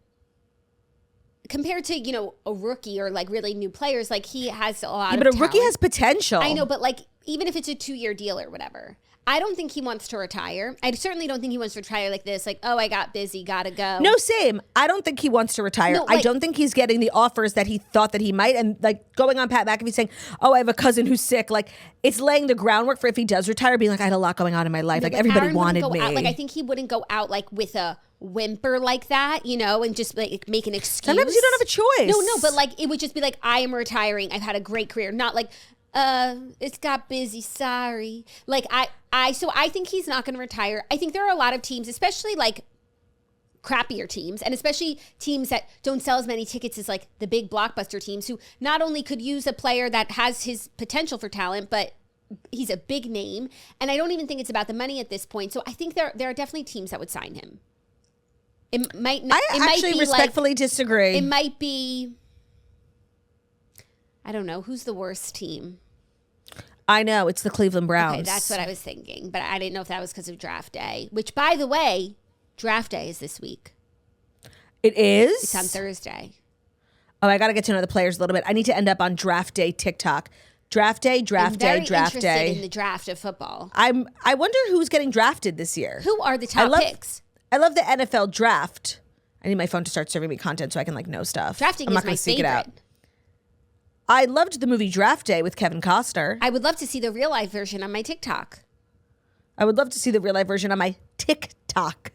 Speaker 3: compared to, you know, a rookie or like really new players, like he has a lot of
Speaker 2: but a
Speaker 3: talent.
Speaker 2: rookie has potential.
Speaker 3: I know, but like even if it's a 2-year deal or whatever, I don't think he wants to retire. I certainly don't think he wants to retire like this, like, oh, I got busy, gotta go.
Speaker 2: No, same. I don't think he wants to retire.
Speaker 3: No, like,
Speaker 2: I don't think he's getting the offers that he thought that he might. And like going on Pat McAfee saying, oh, I have a cousin who's sick. Like it's laying the groundwork for if he does retire, being like, I had a lot going on in my life.
Speaker 3: No,
Speaker 2: like everybody
Speaker 3: Aaron
Speaker 2: wanted
Speaker 3: go
Speaker 2: me.
Speaker 3: Out. Like I think he wouldn't go out like with a whimper like that, you know, and just like make an excuse.
Speaker 2: Sometimes you don't have a choice.
Speaker 3: No, but like it would just be like, I am retiring. I've had a great career. Not like, it's got busy, sorry. Like so I think he's not going to retire. I think there are a lot of teams, especially like crappier teams, and especially teams that don't sell as many tickets as like the big blockbuster teams, who not only could use a player that has his potential for talent, but he's a big name. And I don't even think it's about the money at this point. So I think there are definitely teams that would sign him. It might not.
Speaker 2: I actually respectfully disagree.
Speaker 3: It might be, I don't know, who's the worst team?
Speaker 2: I know, it's the Cleveland Browns.
Speaker 3: Okay, that's what I was thinking. But I didn't know if that was because of draft day, which, by the way, draft day is this week.
Speaker 2: It is?
Speaker 3: It's on Thursday.
Speaker 2: Oh, I got to get to know the players a little bit. I need to end up on draft day TikTok. Draft day, draft day, draft
Speaker 3: interested
Speaker 2: day.
Speaker 3: In the draft of football.
Speaker 2: I wonder who's getting drafted this year.
Speaker 3: Who are the top picks?
Speaker 2: I love the NFL draft. I need my phone to start serving me content so I can like know stuff.
Speaker 3: Drafting
Speaker 2: I'm not
Speaker 3: is my
Speaker 2: gonna seek it out.
Speaker 3: favorite.
Speaker 2: I loved the movie Draft Day with Kevin Costner.
Speaker 3: I would love to see the real life version on my TikTok.
Speaker 2: I would love to see the real life version on my TikTok.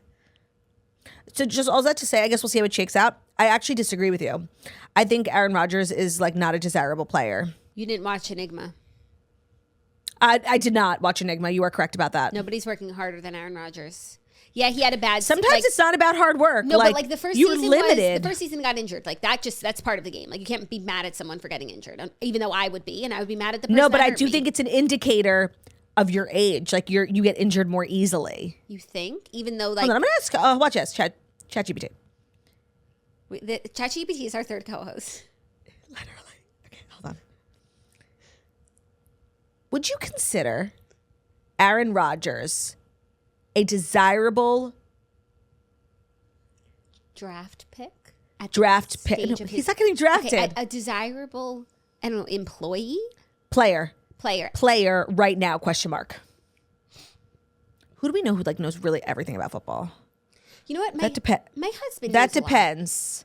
Speaker 2: So just all that to say, I guess we'll see how it shakes out. I actually disagree with you. I think Aaron Rodgers is like not a desirable player.
Speaker 3: You didn't watch Enigma.
Speaker 2: I did not watch Enigma. You are correct about that.
Speaker 3: Nobody's working harder than Aaron Rodgers. Yeah, he had a bad.
Speaker 2: Sometimes it's not about hard work.
Speaker 3: No, but like the first
Speaker 2: you're
Speaker 3: season
Speaker 2: limited.
Speaker 3: the first season got injured. Like that's part of the game. Like you can't be mad at someone for getting injured, even though I would be, and I would be mad at the person.
Speaker 2: No, but
Speaker 3: that
Speaker 2: I
Speaker 3: hurt
Speaker 2: do
Speaker 3: me.
Speaker 2: think it's an indicator of your age. Like you get injured more easily.
Speaker 3: You think, even though like
Speaker 2: Hold on, I'm gonna ask. Watch this. ChatGPT.
Speaker 3: ChatGPT is our third co-host.
Speaker 2: Literally. Okay, hold on. Would you consider Aaron Rodgers a desirable
Speaker 3: Draft pick?
Speaker 2: draft pick? No,
Speaker 3: Stage of
Speaker 2: he's
Speaker 3: his-
Speaker 2: not getting drafted.
Speaker 3: Okay, a desirable, I don't know, employee?
Speaker 2: Player
Speaker 3: Player.
Speaker 2: right now? Question mark. Who do we know who like knows really everything about football?
Speaker 3: You know what?
Speaker 2: That depends.
Speaker 3: My husband
Speaker 2: That
Speaker 3: knows a lot.
Speaker 2: depends.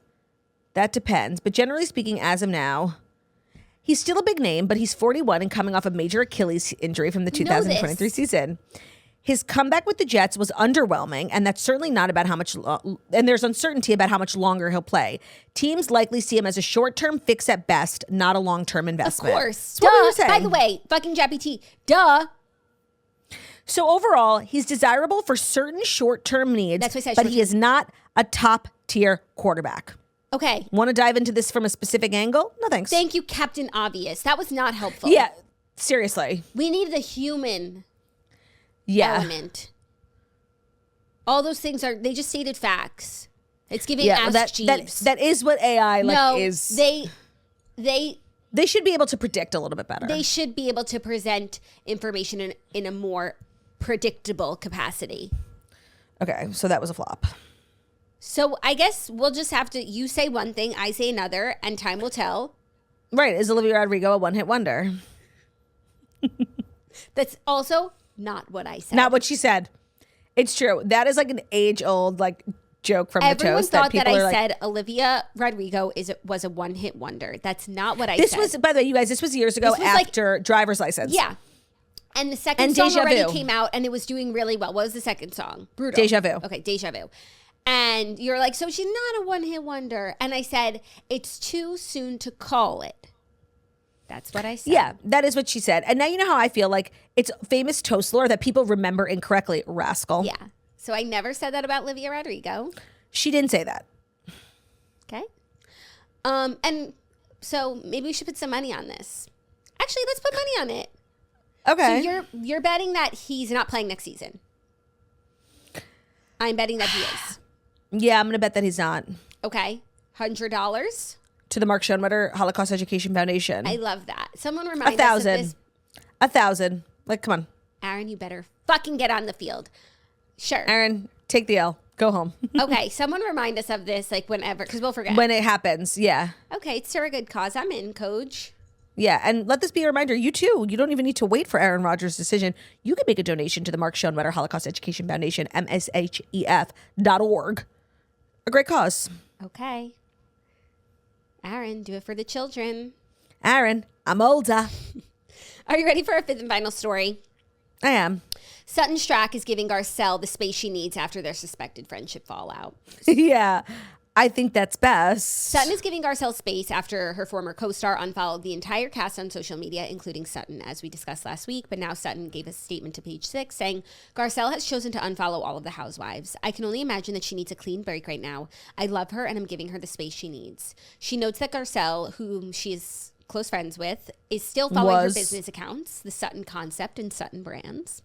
Speaker 2: That depends. But generally speaking, as of now, he's still a big name, but he's 41 and coming off a major Achilles injury from the 2023 season. His comeback with the Jets was underwhelming, and that's certainly not about how much. And there's uncertainty about how much longer he'll play. Teams likely see him as a short-term fix at best, not a long-term
Speaker 3: Of
Speaker 2: investment.
Speaker 3: course.
Speaker 2: That's what we were
Speaker 3: Duh.
Speaker 2: saying.
Speaker 3: By the way, fucking GPT. Duh.
Speaker 2: So overall, he's desirable for certain short-term needs,
Speaker 3: That's what I said,
Speaker 2: but he
Speaker 3: short-term.
Speaker 2: is not a top-tier quarterback.
Speaker 3: Okay.
Speaker 2: Want to dive into this from a specific angle? No thanks.
Speaker 3: Thank you, Captain Obvious. That was not helpful.
Speaker 2: Yeah, seriously.
Speaker 3: We need the human
Speaker 2: Yeah.
Speaker 3: element. All those things they just stated facts. It's giving
Speaker 2: Yeah,
Speaker 3: Ask Jeeves.
Speaker 2: that is what AI is.
Speaker 3: They
Speaker 2: They should be able to predict a little bit better.
Speaker 3: they should be able to present information in a more predictable capacity.
Speaker 2: Okay, so that was a flop.
Speaker 3: So I guess we'll just have to, you say one thing, I say another, and time will tell.
Speaker 2: Right, is Olivia Rodrigo a one-hit wonder?
Speaker 3: That's also not what I said.
Speaker 2: Not what she said. It's true. That is like an age-old like joke from
Speaker 3: Everyone
Speaker 2: the toast.
Speaker 3: thought that
Speaker 2: people
Speaker 3: I
Speaker 2: are like,
Speaker 3: said Olivia Rodrigo was a one-hit wonder. That's not what I
Speaker 2: This
Speaker 3: said.
Speaker 2: was, by the way, you guys, this was years ago
Speaker 3: This was like-
Speaker 2: after Driver's License.
Speaker 3: Yeah. And the second
Speaker 2: And
Speaker 3: song
Speaker 2: Deja
Speaker 3: already
Speaker 2: Vu.
Speaker 3: came out and it was doing really well. What was the second song? Brutal.
Speaker 2: Deja Vu.
Speaker 3: Okay, Deja Vu. And you're like, so she's not a one-hit wonder. And I said, it's too soon to call it. That's what I said.
Speaker 2: Yeah, that is what she said. And now you know how I feel like it's famous toast lore that people remember incorrectly. Rascal.
Speaker 3: Yeah. So I never said that about Olivia Rodrigo.
Speaker 2: She didn't say that.
Speaker 3: Okay. And so maybe we should put some money on this. Actually, let's put money on it.
Speaker 2: Okay.
Speaker 3: So you're betting that he's not playing next season. I'm betting that he is.
Speaker 2: Yeah, I'm going to bet that he's not.
Speaker 3: Okay. $100.
Speaker 2: To the Mark Schoenwetter Holocaust Education Foundation.
Speaker 3: I love that. Someone remind us of this.
Speaker 2: 1,000. Like, come on.
Speaker 3: Aaron, you better fucking get on the field. Sure.
Speaker 2: Aaron, take the L. Go home.
Speaker 3: Okay, someone remind us of this, like whenever, because we'll forget.
Speaker 2: When it happens, yeah.
Speaker 3: Okay, it's for a good cause. I'm in, coach.
Speaker 2: Yeah, and let this be a reminder, you too, you don't even need to wait for Aaron Rodgers' decision. You can make a donation to the Mark Schoenwetter Holocaust Education Foundation, MSHEF.org. A great cause.
Speaker 3: Okay. Aaron, do it for the children.
Speaker 2: Aaron, I'm older.
Speaker 3: Are you ready for our fifth and final story?
Speaker 2: I am.
Speaker 3: Sutton Stracke is giving Garcelle the space she needs after their suspected friendship fallout.
Speaker 2: Yeah, I think that's best.
Speaker 3: Sutton is giving Garcelle space after her former co-star unfollowed the entire cast on social media, including Sutton, as we discussed last week. But now Sutton gave a statement to Page Six saying, Garcelle has chosen to unfollow all of the housewives. I can only imagine that she needs a clean break right now. I love her and I'm giving her the space she needs. She notes that Garcelle, whom she is close friends with, is still following her business accounts, the Sutton Concept and Sutton Brands.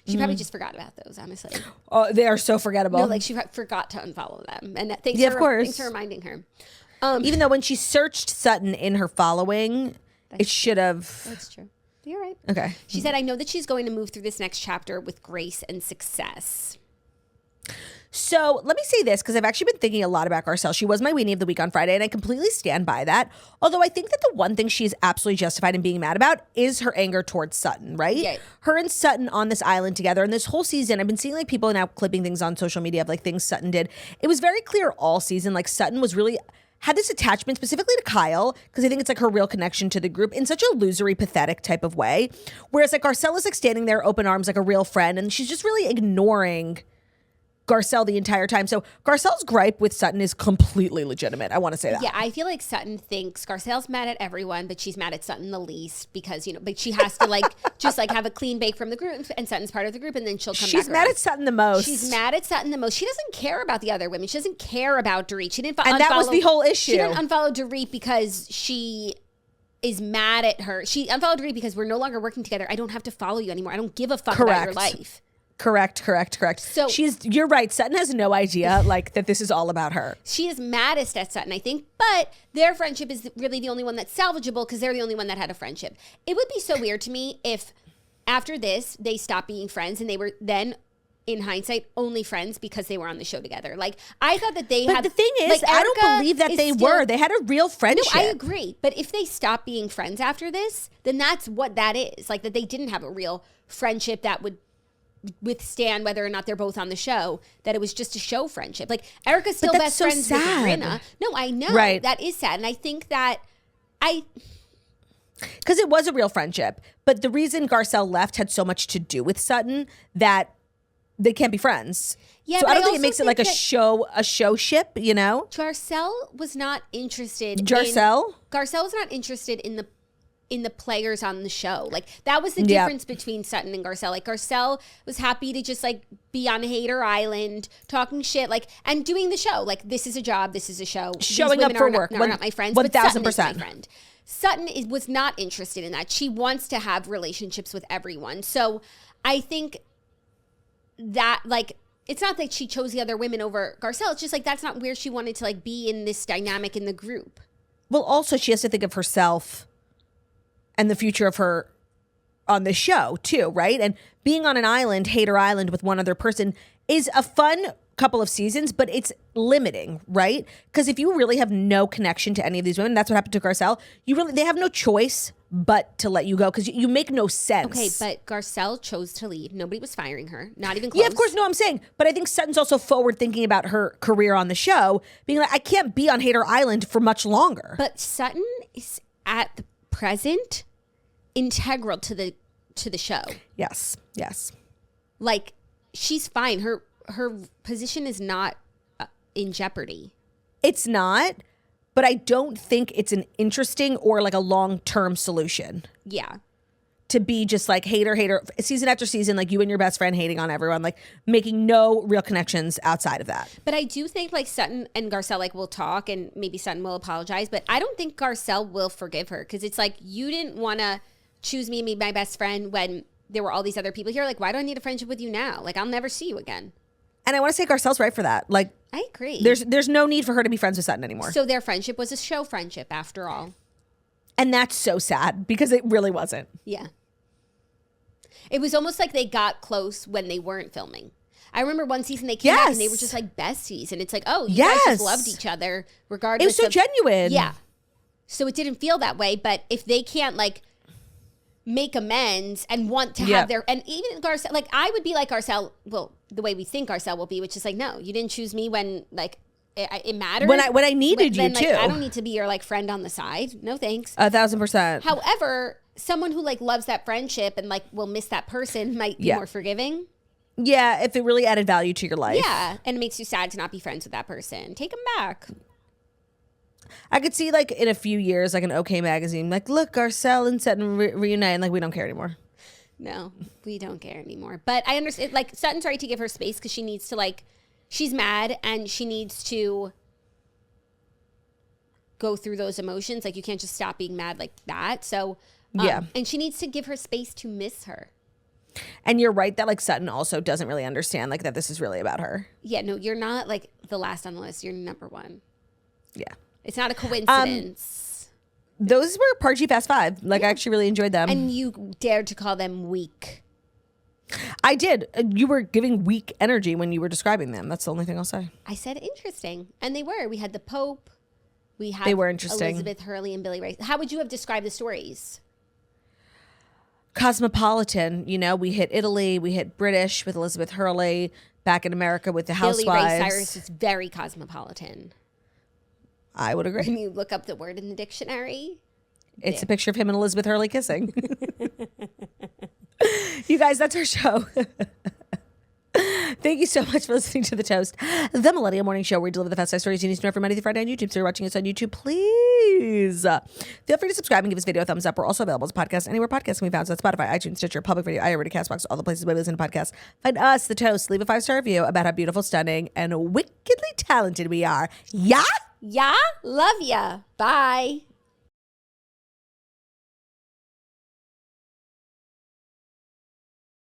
Speaker 3: She probably just forgot about those, honestly.
Speaker 2: Oh, they are so forgettable.
Speaker 3: No, like she forgot to unfollow them. And thanks,
Speaker 2: Yeah, of course.
Speaker 3: Thanks for reminding her.
Speaker 2: Even though when she searched Sutton in her following, it should have.
Speaker 3: That's true. You're right.
Speaker 2: Okay.
Speaker 3: She said, I know that she's going to move through this next chapter with grace and success.
Speaker 2: So let me say this, because I've actually been thinking a lot about Garcelle. She was my weenie of the week on Friday, and I completely stand by that. Although I think that the one thing she's absolutely justified in being mad about is her anger towards Sutton, right?
Speaker 3: Yeah.
Speaker 2: Her and Sutton on this island together. And this whole season, I've been seeing like people now clipping things on social media of like things Sutton did. It was very clear all season, like Sutton was really had this attachment specifically to Kyle, because I think it's like her real connection to the group in such a losery, pathetic type of way. Whereas like Garcelle is like standing there open arms like a real friend, and she's just really ignoring Garcelle the entire time. So Garcelle's gripe with Sutton is completely legitimate. I want to say that.
Speaker 3: Yeah, I feel like Sutton thinks Garcelle's mad at everyone, but she's mad at Sutton the least because, but she has to like just like have a clean break from the group, and Sutton's part of the group, and then she'll come back.
Speaker 2: She's mad at Sutton the most.
Speaker 3: She's mad at Sutton the most. She doesn't care about the other women. She doesn't care about Dorit. She didn't
Speaker 2: and that was the whole issue.
Speaker 3: She didn't unfollow Dorit because she is mad at her. She unfollowed Dorit because we're no longer working together. I don't have to follow you anymore. I don't give a fuck about your life.
Speaker 2: Correct. So you're right. Sutton has no idea like that this is all about her.
Speaker 3: She is maddest at Sutton, I think, but their friendship is really the only one that's salvageable because they're the only one that had a friendship. It would be so weird to me if after this they stopped being friends and they were then, in hindsight, only friends because they were on the show together. Like, I thought that they had...
Speaker 2: But the thing is, like, I don't believe that they were. They had a real friendship.
Speaker 3: No, I agree. But if they stopped being friends after this, then that's what that is. Like, that they didn't have a real friendship that would withstand whether or not they're both on the show, that it was just a show friendship. Like, Erica's still best friends with Rinna. No, I know.
Speaker 2: Right.
Speaker 3: That is sad. And I think that
Speaker 2: because it was a real friendship. But the reason Garcelle left had so much to do with Sutton that they can't be friends.
Speaker 3: Yeah,
Speaker 2: so
Speaker 3: but
Speaker 2: I don't think it makes it like a show ship,
Speaker 3: Garcelle was not interested
Speaker 2: Garcelle
Speaker 3: was not interested in the players on the show. Like, that was the difference between Sutton and Garcelle. Like, Garcelle was happy to just like be on Hater Island talking shit, like, and doing the show. Like, this is a job, this is a show.
Speaker 2: Showing up for work.
Speaker 3: Are not my friends,
Speaker 2: 1,000%.
Speaker 3: but Sutton is my friend. Sutton was not interested in that. She wants to have relationships with everyone. So I think that, like, it's not that she chose the other women over Garcelle. It's just like that's not where she wanted to like be in this dynamic in the group.
Speaker 2: Well, also she has to think of herself and the future of her on the show too, right? And being on an island, Hater Island, with one other person is a fun couple of seasons, but it's limiting, right? Because if you really have no connection to any of these women, that's what happened to Garcelle. They have no choice but to let you go because you make no sense.
Speaker 3: Okay, but Garcelle chose to leave. Nobody was firing her, not even close.
Speaker 2: Yeah, of course. No, I'm saying, but I think Sutton's also forward thinking about her career on the show, being like, I can't be on Hater Island for much longer.
Speaker 3: But Sutton is at the present integral to the show.
Speaker 2: Yes.
Speaker 3: Like, she's fine. Her position is not in jeopardy.
Speaker 2: It's not, but I don't think it's an interesting or like a long-term solution.
Speaker 3: Yeah.
Speaker 2: To be just like hater, season after season, like you and your best friend hating on everyone, like making no real connections outside of that.
Speaker 3: But I do think like Sutton and Garcelle like will talk and maybe Sutton will apologize, but I don't think Garcelle will forgive her because it's like, you didn't want to choose me and be my best friend when there were all these other people here. Like, why do I need a friendship with you now? Like, I'll never see you again.
Speaker 2: And I want to say Garcelle's right for that. Like,
Speaker 3: I agree.
Speaker 2: There's no need for her to be friends with Sutton anymore.
Speaker 3: So their friendship was a show friendship after all.
Speaker 2: And that's so sad because it really wasn't.
Speaker 3: Yeah. It was almost like they got close when they weren't filming. I remember one season they came back and they were just like besties. And it's like, oh, you guys just loved each other regardless.
Speaker 2: It was so genuine.
Speaker 3: Yeah. So it didn't feel that way. But if they can't like make amends and want to have their, and even Garcelle, like I would be like Garcelle, well, the way we think Garcelle will be, which is like, no, you didn't choose me when like it mattered.
Speaker 2: When I needed you too.
Speaker 3: I don't need to be your like friend on the side. No thanks.
Speaker 2: 1,000%.
Speaker 3: However, someone who like loves that friendship and like will miss that person might be more forgiving.
Speaker 2: Yeah, if it really added value to your life.
Speaker 3: Yeah, and it makes you sad to not be friends with that person. Take them back.
Speaker 2: I could see like in a few years, like an OK magazine, like, look, Garcelle and Sutton reunite, and like we don't care anymore.
Speaker 3: No, we don't care anymore. But I understand, like Sutton's right to give her space because she needs to like, she's mad and she needs to go through those emotions. Like you can't just stop being mad like that. So and she needs to give her space to miss her.
Speaker 2: And you're right that like Sutton also doesn't really understand like that this is really about her.
Speaker 3: Yeah, no, you're not like the last on the list. You're number one.
Speaker 2: Yeah.
Speaker 3: It's not a coincidence.
Speaker 2: Those were Pargy Fast Five. Like I actually really enjoyed them.
Speaker 3: And you dared to call them weak.
Speaker 2: I did. You were giving weak energy when you were describing them. That's the only thing I'll say.
Speaker 3: I said interesting. And they were. We had the Pope. We had
Speaker 2: they were interesting.
Speaker 3: Elizabeth Hurley and Billy Ray. How would you have described the stories?
Speaker 2: Cosmopolitan, you know, we hit Italy, we hit British with Elizabeth Hurley, back in America with the Housewives.
Speaker 3: Billy Ray Cyrus is very cosmopolitan.
Speaker 2: I would agree.
Speaker 3: When you look up the word in the dictionary,
Speaker 2: It's a picture of him and Elizabeth Hurley kissing. You guys, that's our show. Thank you so much for listening to The Toast, the Millennial Morning Show, where we deliver the fast stories you need to know every Monday through Friday on YouTube. So you're watching us on YouTube, please feel free to subscribe and give this video a thumbs up. We're also available as a podcast anywhere podcasts can be found. So Spotify, iTunes, Stitcher, Public Radio, iHeartRadio, CastBox, all the places where we listen to podcasts. Find us, The Toast. Leave a 5-star review about how beautiful, stunning, and wickedly talented we are. Yeah?
Speaker 3: yeah, love ya. Bye.